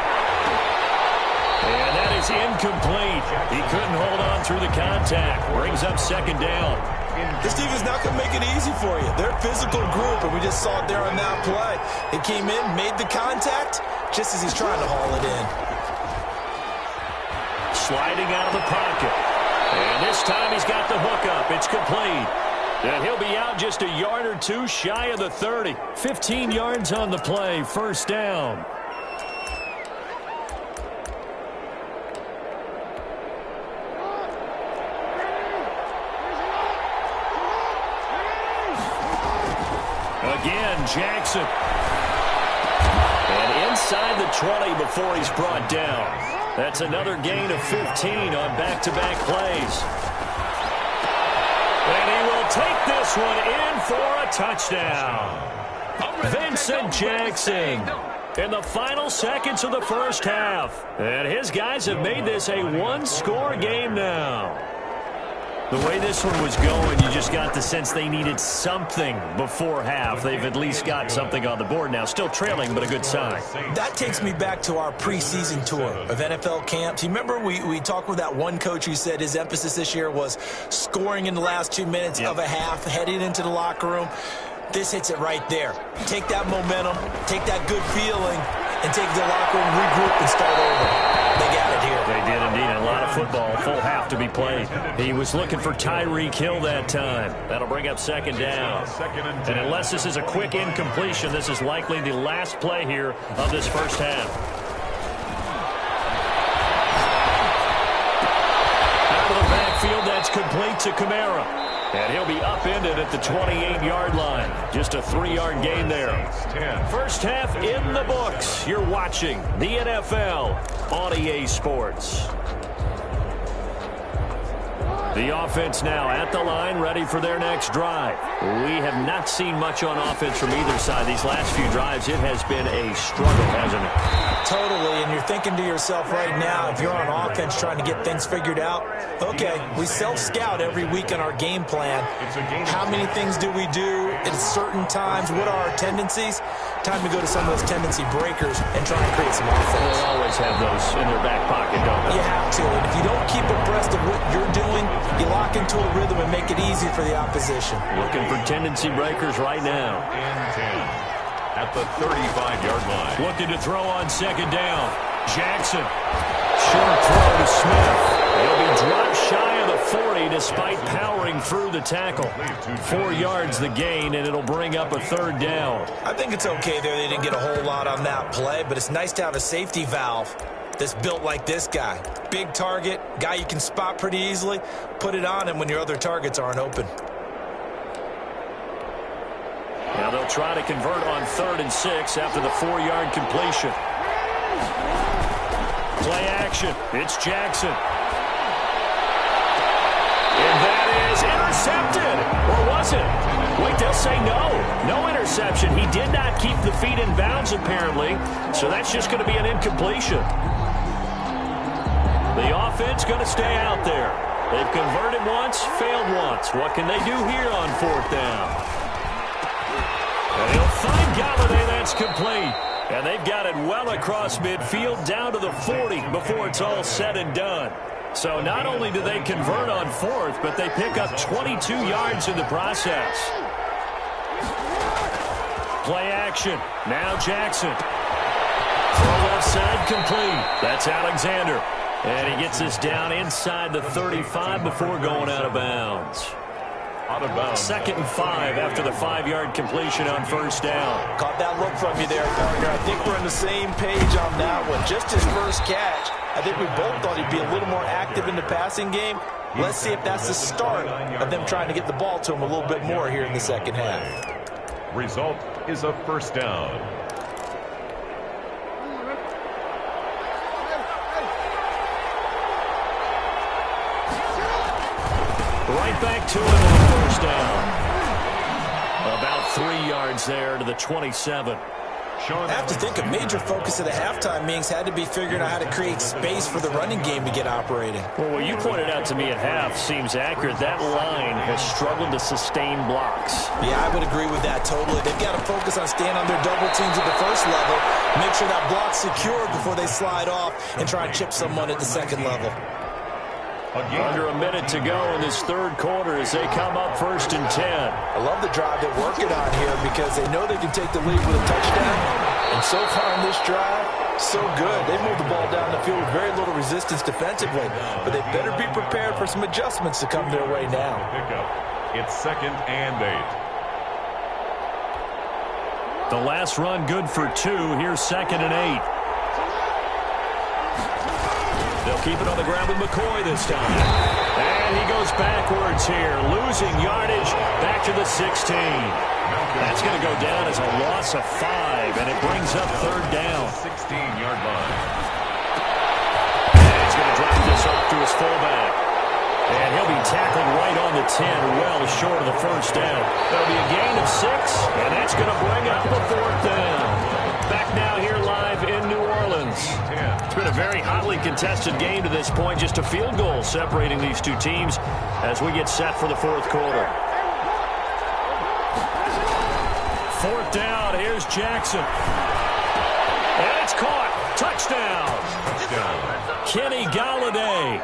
And that is incomplete. He couldn't hold on through the contact. Brings up 2nd down. This defense not going to make it easy for you. They're a physical group, and we just saw it there on that play. He came in, made the contact, just as he's trying to haul it in. Sliding out of the pocket. And this time he's got the hook up. It's complete. And he'll be out just a yard or 2 shy of the 30. 15 yards on the play. 1st down. Again, Jackson. And inside the 20 before he's brought down. That's another gain of 15 on back-to-back plays. And he will take this one in for a touchdown. Vincent Jackson in the final seconds of the first half. And his guys have made this a 1-score game now. The way this one was going, you just got the sense they needed something before half. They've at least got something on the board now. Still trailing, but a good sign. That takes me back to our preseason tour of NFL camps. You remember we talked with that one coach who said his emphasis this year was scoring in the last 2 minutes of a half, heading into the locker room. This hits it right there. Take that momentum, take that good feeling, and take the locker room, regroup, and start over. They got it here. They did indeed. A lot of football, full half to be played. He was looking for Tyreek Hill that time. That'll bring up 2nd down. And unless this is a quick incompletion, this is likely the last play here of this first half. Out of the backfield, that's complete to Kamara. And he'll be upended at the 28-yard line. Just a 3-yard gain there. First half in the books. You're watching the NFL on EA Sports. The offense now at the line, ready for their next drive. We have not seen much on offense from either side. These last few drives, it has been a struggle, hasn't it? Totally, and you're thinking to yourself right now, if you're on offense trying to get things figured out, okay, we self-scout every week on our game plan. How many things do we do at certain times? What are our tendencies? Time to go to some of those tendency breakers and try and create some offense. They always have those in their back pocket, don't they? You have to, and if you don't keep abreast of what you're doing, you lock into a rhythm and make it easy for the opposition. Looking for tendency breakers right now. At the 35-yard line. Looking to throw on 2nd down. Jackson. Short throw to Smith. He'll be dropped shy of the 40 despite powering through the tackle. 4 yards the gain, and it'll bring up a 3rd down. I think it's okay there. They didn't get a whole lot on that play, but it's nice to have a safety valve that's built like this guy. Big target, guy you can spot pretty easily. Put it on him when your other targets aren't open. Now they'll try to convert on 3rd and 6 after the 4-yard completion. Play action. It's Jackson. And that is intercepted. Or was it? Wait, they'll say no. No interception. He did not keep the feet in bounds, apparently. So that's just going to be an incompletion. The offense going to stay out there. They've converted once, failed once. What can they do here on 4th down? And he'll find Galladay. That's complete. And they've got it well across midfield down to the 40 before it's all said and done. So not only do they convert on 4th, but they pick up 22 yards in the process. Play action. Now Jackson. Throw left side complete. That's Alexander. And he gets this down inside the 35 before going out of bounds. Out of bounds. 2nd and 5 after the 5-yard completion on first down. Caught that look from you there, partner. I think we're on the same page on that one. Just his first catch. I think we both thought he'd be a little more active in the passing game. Let's see if that's the start of them trying to get the ball to him a little bit more here in the second half. Result is a first down. Right back to it on first down. About 3 yards there to the 27. I have to think a major focus of the halftime meetings had to be figuring out how to create space for the running game to get operating. Well, what you pointed out to me at half seems accurate. That line has struggled to sustain blocks. Yeah, I would agree with that totally. They've got to focus on staying on their double teams at the first level, make sure that block's secured before they slide off and try and chip someone at the second level. Under a minute to go in this third quarter as they come up 1st and 10. I love the drive they're working on here because they know they can take the lead with a touchdown. And so far in this drive, so good. They've moved the ball down the field with very little resistance defensively. But they better be prepared for some adjustments to come their way now. It's 2nd and 8. The last run good for 2. Here's 2nd and 8. They'll keep it on the ground with McCoy this time. And he goes backwards here, losing yardage back to the 16. That's going to go down as a loss of 5, and it brings up 3rd down. 16-yard line. And he's going to drop this off to his fullback. And he'll be tackled right on the 10, well short of the first down. That'll be a gain of 6, and that's going to bring up the 4th down. Back now here live in New Orleans. It's been a very hotly contested game to this point. Just a field goal separating these two teams as we get set for the 4th quarter. 4th down. Here's Jackson. And it's caught. Touchdown. Kenny Golladay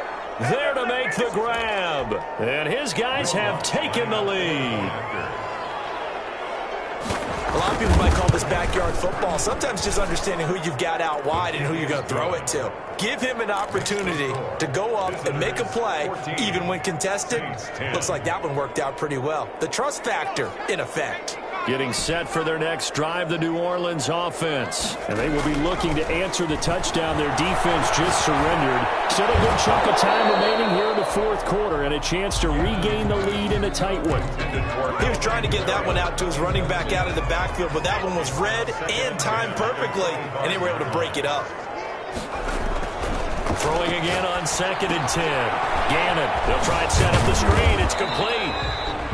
there to make the grab. And his guys have taken the lead. A lot of people might call this backyard football. Sometimes just understanding who you've got out wide and who you're going to throw it to. Give him an opportunity to go up and make a play, even when contested. Looks like that one worked out pretty well. The trust factor in effect. Getting set for their next drive, the New Orleans offense. And they will be looking to answer the touchdown their defense just surrendered. Still a good chunk of time remaining here in the 4th quarter and a chance to regain the lead in a tight one. He was trying to get that one out to his running back out of the backfield, but that one was read and timed perfectly, and they were able to break it up. Throwing again on 2nd and 10. Gannon, they'll try and set up the screen. It's complete.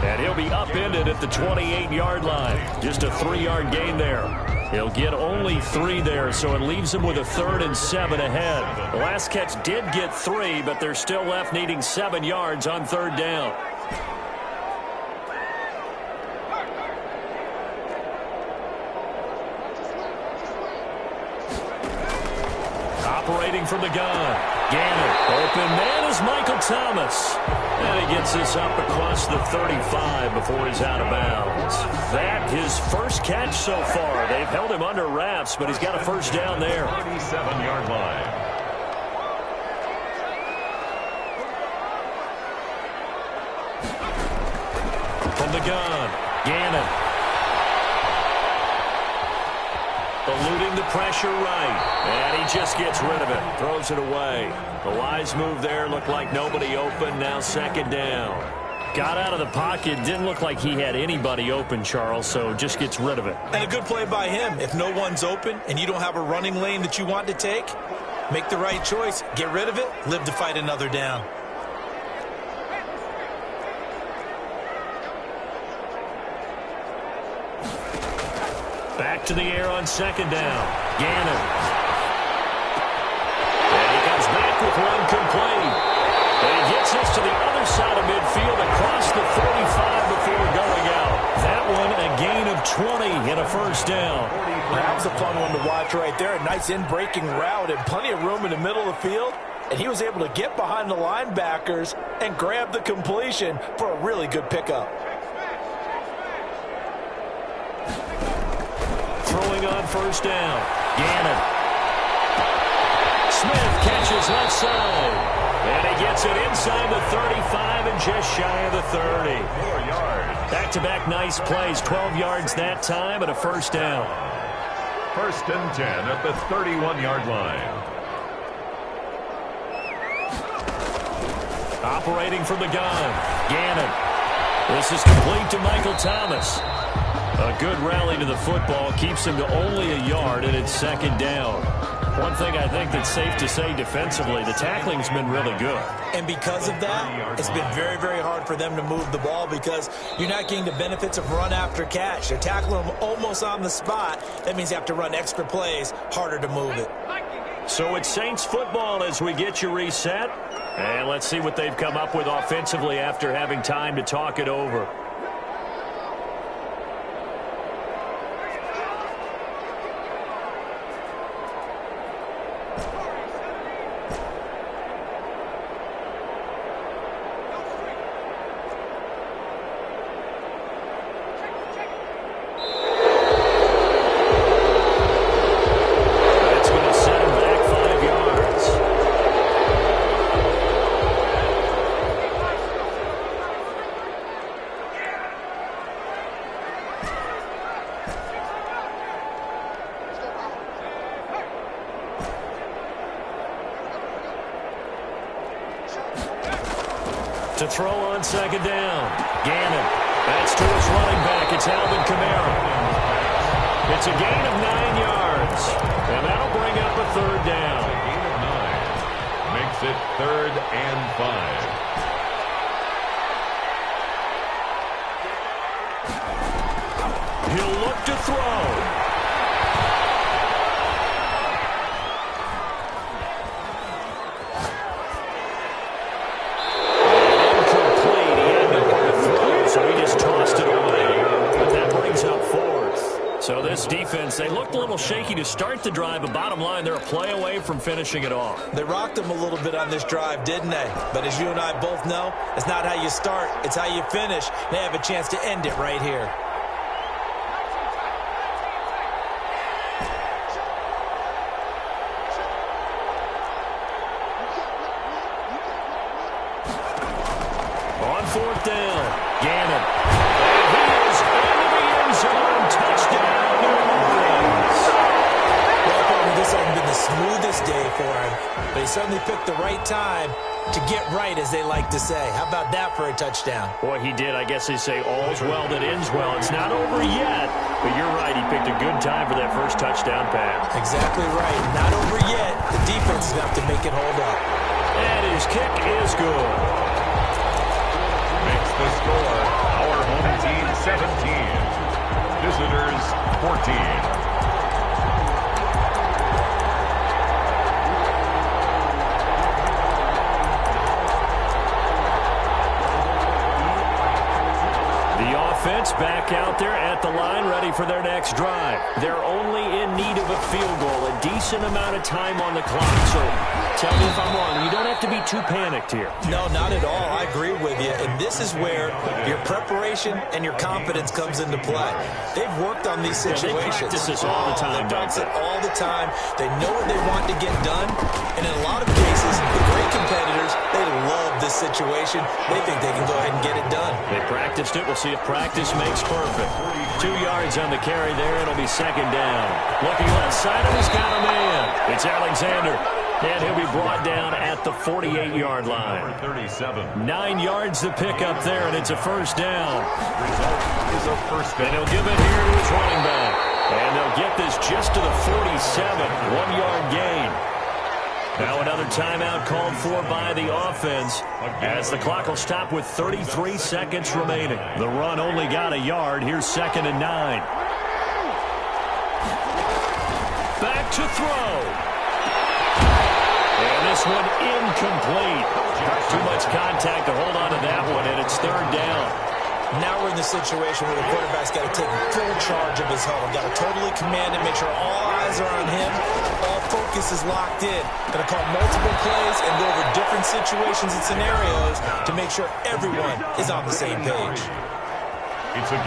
And he'll be upended at the 28-yard line. Just a 3-yard gain there. He'll get only 3 there, so it leaves him with a 3rd and 7 ahead. The last catch did get 3, but they're still left needing 7 yards on 3rd down. Operating from the gun. Gannon, open man is Michael Thomas. And he gets this up across the 35 before he's out of bounds. That his first catch so far. They've held him under wraps, but he's got a first down there. 37-yard line. From the gun, Gannon. Eluding the pressure right. And he just gets rid of it. Throws it away. The wise move there. Looked like nobody open. Now 2nd down. Got out of the pocket. Didn't look like he had anybody open, Charles, so just gets rid of it. And a good play by him. If no one's open and you don't have a running lane that you want to take, make the right choice. Get rid of it. Live to fight another down. Back to the air on 2nd down. Gannon. And he comes back with one complete. And he gets this to the other side of midfield across the 45 before going out. That one a gain of 20 and a first down. That was a fun one to watch right there. A nice in-breaking route and plenty of room in the middle of the field. And he was able to get behind the linebackers and grab the completion for a really good pickup. Throwing on first down. Gannon. Smith catches left side. And he gets it inside the 35 and just shy of the 30. 4 yards. Back-to-back nice plays, 12 yards that time and a first down. 1st and 10 at the 31-yard line. Operating from the gun, Gannon. This is complete to Michael Thomas. A good rally to the football keeps him to only a yard, and it's 2nd down. One thing I think that's safe to say defensively, the tackling's been really good. And because of that, it's been very, very hard for them to move the ball because you're not getting the benefits of run after catch. They're tackling them almost on the spot. That means you have to run extra plays, harder to move it. So it's Saints football as we get you reset. And let's see what they've come up with offensively after having time to talk it over. To throw on 2nd down. Gannon. That's to his running back. It's Alvin Kamara. It's a gain of 9 yards. And that'll bring up a 3rd down. A gain of 9. Makes it 3rd and 5. He'll look to throw. So this defense, they looked a little shaky to start the drive, but bottom line, they're a play away from finishing it off. They rocked them a little bit on this drive, didn't they? But as you and I both know, it's not how you start, it's how you finish. They have a chance to end it right here. On 4th down, Gannon. And he is into the end zone. Touchdown. This hasn't been the smoothest day for him, but he certainly picked the right time to get right, as they like to say. How about that for a touchdown? Boy, he did. I guess they say all's well that ends well. It's not over yet, but you're right. He picked a good time for that first touchdown pass. Exactly right. Not over yet. The defense is going to have to make it hold up. And his kick is good. Makes the score our home team 17. Visitors 14. Offense back out there at the line, ready for their next drive. They're only in need of a field goal, a decent amount of time on the clock. So tell me if I'm wrong. You don't have to be too panicked here. No, not at all. I agree with you. And this is where your preparation and your confidence comes into play. They've worked on these situations. They practice this all the time. They practice it all the time. They know what they want to get done. And in a lot of cases, the great competitors, they love this situation. They think they can go ahead and get it done. They practiced it. We'll see if practice makes perfect. 2 yards on the carry there. It'll be 2nd down. Looking left side, and he's got a man. It's Alexander. And he'll be brought down at the 48-yard line. 37. 9 yards to pick up there, and it's a first down. Result is a first down. And he'll give it here to his running back. And they'll get this just to the 47. 1-yard gain. Now another timeout called for by the offense as the clock will stop with 33 seconds remaining. The run only got a yard. Here's 2nd and 9. Back to throw. And this one incomplete. Too much contact to hold on to that one, and it's 3rd down. Now we're in the situation where the quarterback's got to take full charge of his huddle. Got to totally command it, make sure all eyes are on him. All focus is locked in. Going to call multiple plays and go over different situations and scenarios to make sure everyone is on the same page.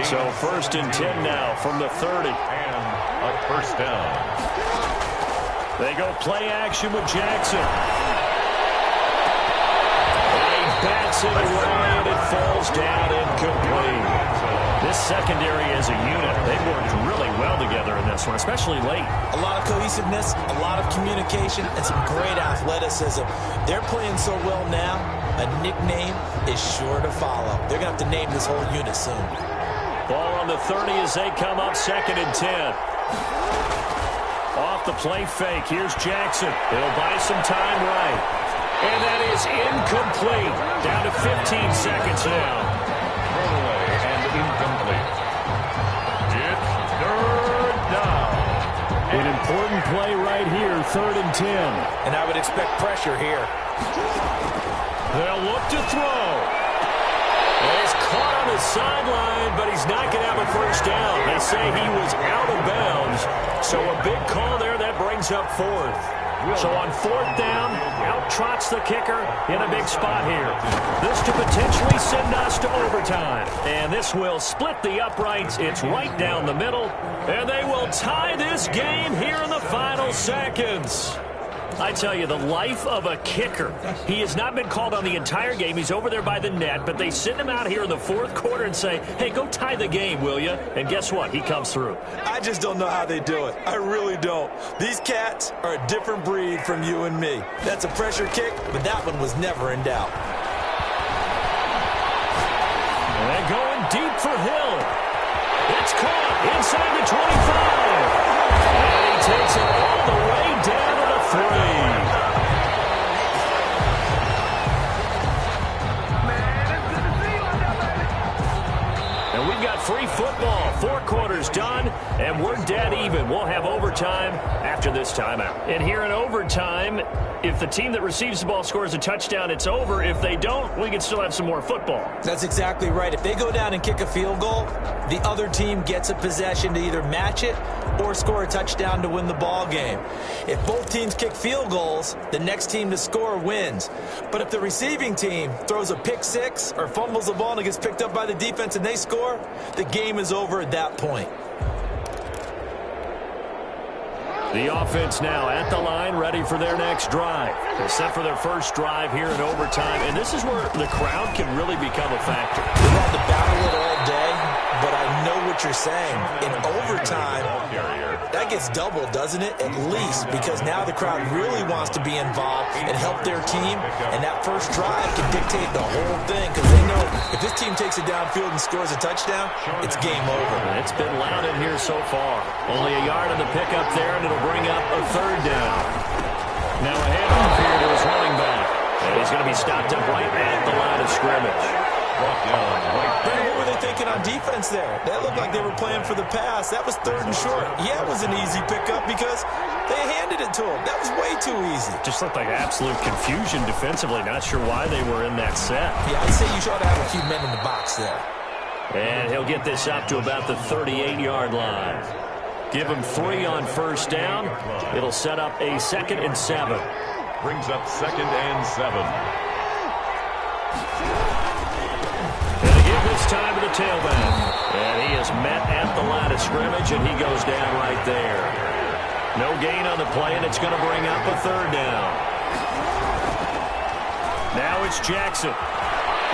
So 1st and 10 now from the 30. And a first down. They go play action with Jackson. He bats it away, and it falls down incomplete. This secondary as a unit, they've worked really well together in this one, especially late. A lot of cohesiveness, a lot of communication, and some great athleticism. They're playing so well now, a nickname is sure to follow. They're going to have to name this whole unit soon. Ball on the 30 as they come up 2nd and 10. Off the play fake, here's Jackson. He'll buy some time right. And that is incomplete. Down to 15 seconds now. Throwaway and incomplete. It's 3rd down. An important play right here, 3rd and 10. And I would expect pressure here. They'll look to throw. He's caught on the sideline, but he's not going to have a first down. They say he was out of bounds. So a big call there that brings up 4th. So on 4th down, out trots the kicker in a big spot here. This to potentially send us to overtime. And this will split the uprights. It's right down the middle. And they will tie this game here in the final seconds. I tell you, the life of a kicker. He has not been called on the entire game. He's over there by the net, but they send him out here in the 4th quarter and say, hey, go tie the game, will you? And guess what? He comes through. I just don't know how they do it. I really don't. These cats are a different breed from you and me. That's a pressure kick, but that one was never in doubt. And going deep for Hill. It's caught inside the 25. And he takes it all the way down to the 3. And we've got free football. 4 quarters done, and we're dead even. We'll have overtime after this timeout. And here in overtime, if the team that receives the ball scores a touchdown, it's over. If they don't, we can still have some more football. That's exactly right. If they go down and kick a field goal, the other team gets a possession to either match it or score a touchdown to win the ball game. If both teams kick field goals, the next team to score wins. But if the receiving team throws a pick six or fumbles the ball and it gets picked up by the defense and they score, the game is over at that point. The offense now at the line, ready for their next drive. They're set for their first drive here in overtime, and this is where the crowd can really become a factor. We've had to battle it all day, but I know what you're saying. In overtime, that gets doubled, doesn't it? At least, because now the crowd really wants to be involved and help their team, and that first drive can dictate the whole thing, because they know if this team takes it downfield and scores a touchdown, it's game over. It's been loud in here so far. Only a yard on the pickup there, and it'll bring up a 3rd down. Now a handoff here to his running back. And he's going to be stopped up right at the line of scrimmage. What were they thinking on defense there? That looked like they were playing for the pass. That was 3rd and short. Yeah, it was an easy pickup because they handed it to him. That was way too easy. Just looked like absolute confusion defensively. Not sure why they were in that set. Yeah, I'd say you should have a few men in the box there. And he'll get this up to about the 38-yard line. Give him 3 on first down. It'll set up a 2nd and 7. Brings up 2nd and 7. And give this time to the tailback. And he is met at the line of scrimmage, and he goes down right there. No gain on the play, and it's going to bring up a 3rd down. Now it's Jackson.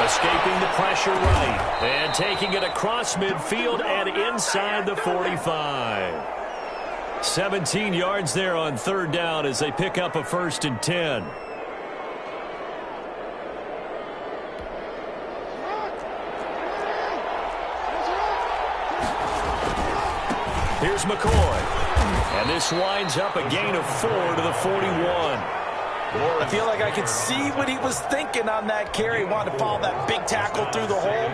Escaping the pressure right. And taking it across midfield and inside the 45. 17 yards there on 3rd down as they pick up a 1st and 10. Here's McCoy. And this winds up a gain of 4 to the 41. I feel like I could see what he was thinking on that carry. He wanted to follow that big tackle through the hole.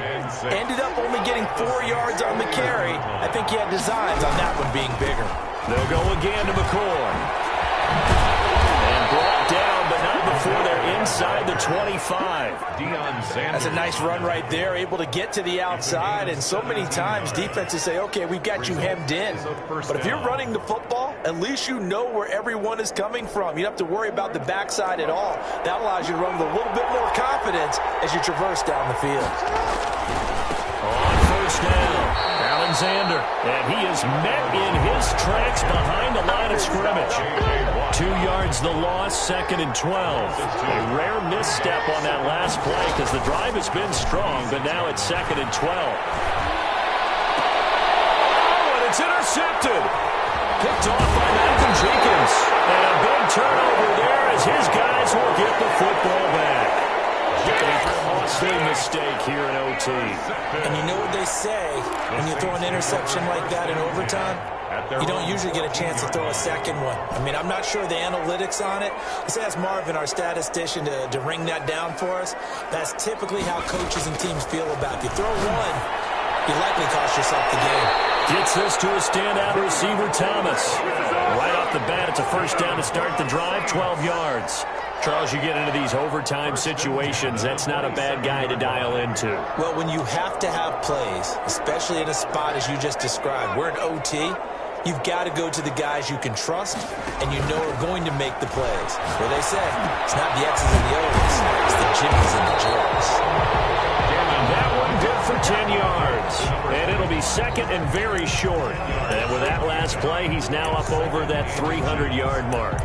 Ended up only getting 4 yards on the carry. I think he had designs on that one being bigger. They'll go again to McCoy. And brought down, but not before they're inside the 25. That's a nice run right there, able to get to the outside. And so many times defenses say, okay, we've got you hemmed in. But if you're running the football, at least you know where everyone is coming from. You don't have to worry about the backside at all. That allows you to run with a little bit more confidence as you traverse down the field. On first down, Allen Alexander, and he is met in his tracks behind the line of scrimmage. 2 yards the loss, 2nd and 12. A rare misstep on that last play because the drive has been strong, but now it's 2nd and 12. Oh, and it's intercepted. Picked off by Malcolm Jenkins. And a big turnover there as his guys will get the football back. A costly mistake here in OT. And you know what they say, when you throw an interception like that in overtime, you don't usually get a chance to throw a second one. I mean, I'm not sure the analytics on it. Let's ask Marvin, our statistician, to ring that down for us. That's typically how coaches and teams feel about it. If you throw one, you likely cost yourself the game. Gets this to a standout receiver, Thomas. Right off the bat, it's a first down to start the drive, 12 yards. Charles, you get into these overtime situations, that's not a bad guy to dial into. Well, when you have to have plays, especially in a spot as you just described, we're in OT, you've got to go to the guys you can trust and you know are going to make the plays. Where they say, it's not the X's and the O's, it's the Jimmys and the Joes. That one good for 10 yards. And it'll be 2nd and very short. And with that last play, he's now up over that 300-yard mark.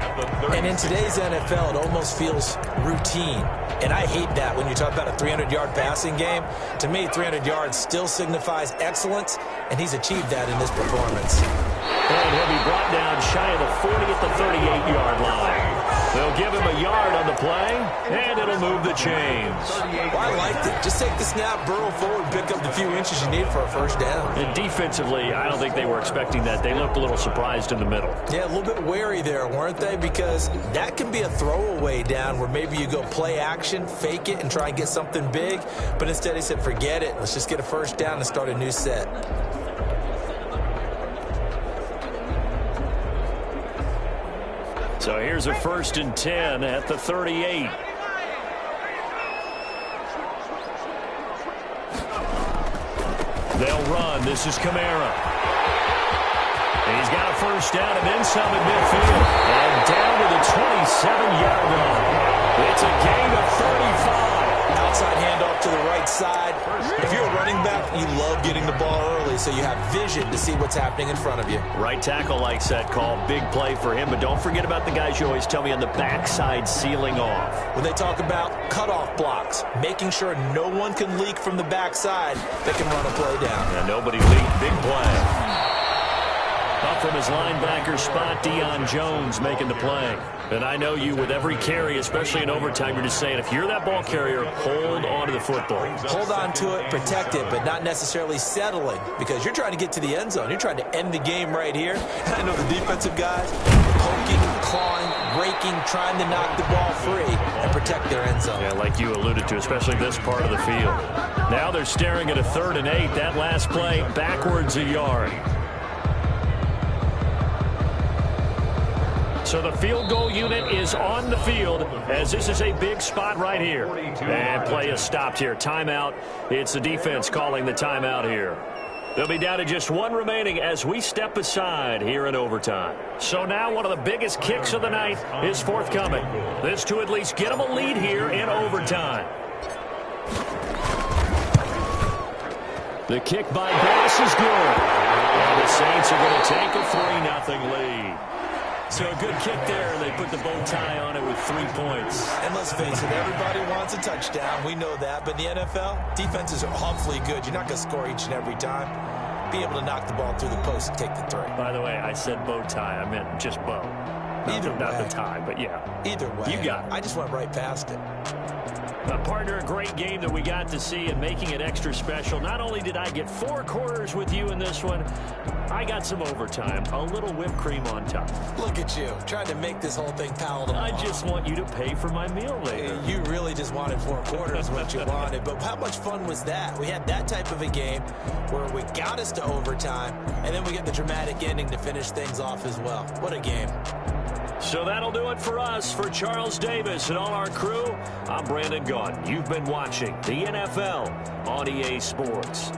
And in today's NFL, it almost feels routine. And I hate that when you talk about a 300-yard passing game. To me, 300 yards still signifies excellence, and he's achieved that in this performance. And he'll be brought down shy of the 40 at the 38-yard line. They'll give him a yard on the play, and it'll move the chains. Well, I liked it. Just take the snap, burrow forward, pick up the few inches you need for a first down. And defensively, I don't think they were expecting that. They looked a little surprised in the middle. Yeah, a little bit wary there, weren't they? Because that can be a throwaway down where maybe you go play action, fake it, and try and get something big. But instead he said, forget it. Let's just get a first down and start a new set. So here's a 1st and 10 at the 38. They'll run. This is Kamara. He's got a first down and then some at midfield. And down to the 27-yard line. It's a gain of 35. Outside handoff to the right side. If you're a running back, you love getting the ball early so you have vision to see what's happening in front of you. Right tackle likes that call. Big play for him. But don't forget about the guys you always tell me on the backside sealing off. When they talk about cutoff blocks, making sure no one can leak from the backside, they can run a play down. And nobody leaked. Big play. Up from his linebacker spot, Deion Jones making the play. And I know you with every carry, especially in overtime, you're just saying, if you're that ball carrier, hold on to the football. Hold on to it, protect it, but not necessarily settling because you're trying to get to the end zone. You're trying to end the game right here. And I know the defensive guys poking, clawing, raking, trying to knock the ball free and protect their end zone. Yeah, like you alluded to, especially this part of the field. Now they're staring at a 3rd and 8. That last play, backwards a yard. So the field goal unit is on the field as this is a big spot right here. And play is stopped here. Timeout. It's the defense calling the timeout here. They'll be down to just one remaining as we step aside here in overtime. So now one of the biggest kicks of the night is forthcoming. This to at least get them a lead here in overtime. The kick by Bass is good. And the Saints are going to take a 3-0 lead. So a good kick there, and they put the bow tie on it with 3 points. And let's face it, everybody wants a touchdown. We know that. But in the NFL, defenses are awfully good. You're not going to score each and every time. Be able to knock the ball through the post and take the 3. By the way, I said bow tie. I meant just bow. Not the tie, but yeah. Either way. You got it. I just went right past it. Partner, a great game that we got to see and making it extra special. Not only did I get 4 quarters with you in this one, I got some overtime, a little whipped cream on top. Look at you, trying to make this whole thing palatable. I just want you to pay for my meal later. You really just wanted 4 quarters what you wanted, but how much fun was that? We had that type of a game where we got us to overtime, and then we get the dramatic ending to finish things off as well. What a game. So that'll do it for us. For Charles Davis and all our crew, I'm Brandon Gaudin. You've been watching the NFL on EA Sports.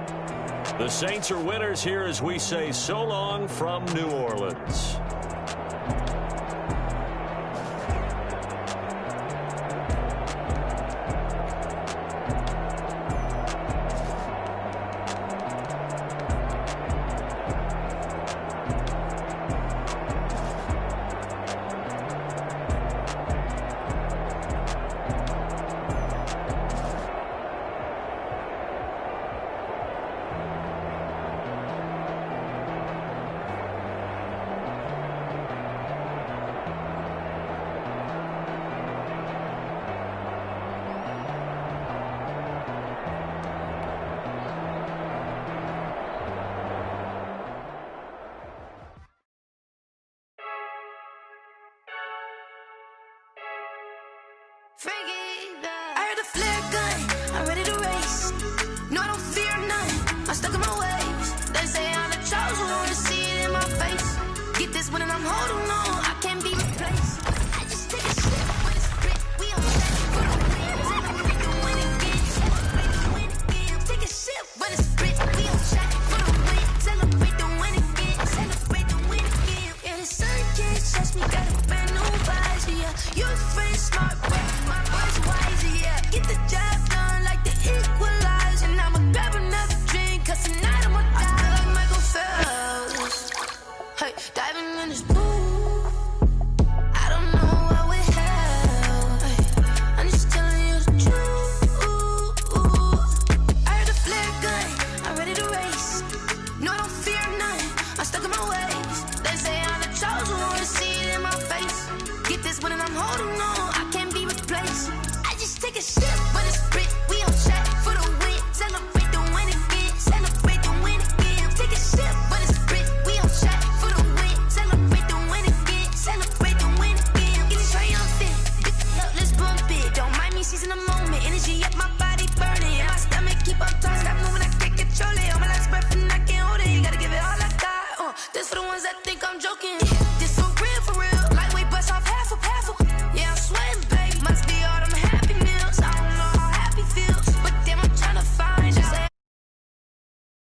The Saints are winners here as we say so long from New Orleans. I heard the flare gun, I'm ready to race. No, I don't fear none, I'm stuck in my ways. They say I'm the chosen one, to see it in my face. Get this one and I'm holding on, I can't be replaced. I just take a shit when it's split, we on that for the win. Celebrate the win again, celebrate the win again. Take a shit when it's split, we on shot for the win. Celebrate the win again, celebrate the win again. Yeah, the sun can't touch me, got a brand new visor, yeah. You're a friend, smart, but my boy's wiser, yeah. Get the job done like the equalizer. And I'ma grab another drink, cause tonight I'ma die. I feel like Michael Phelps, hey, diving in this pool. I don't know what we have, hey, I'm just telling you the truth. I heard the flare gun, I'm ready to race. No, I don't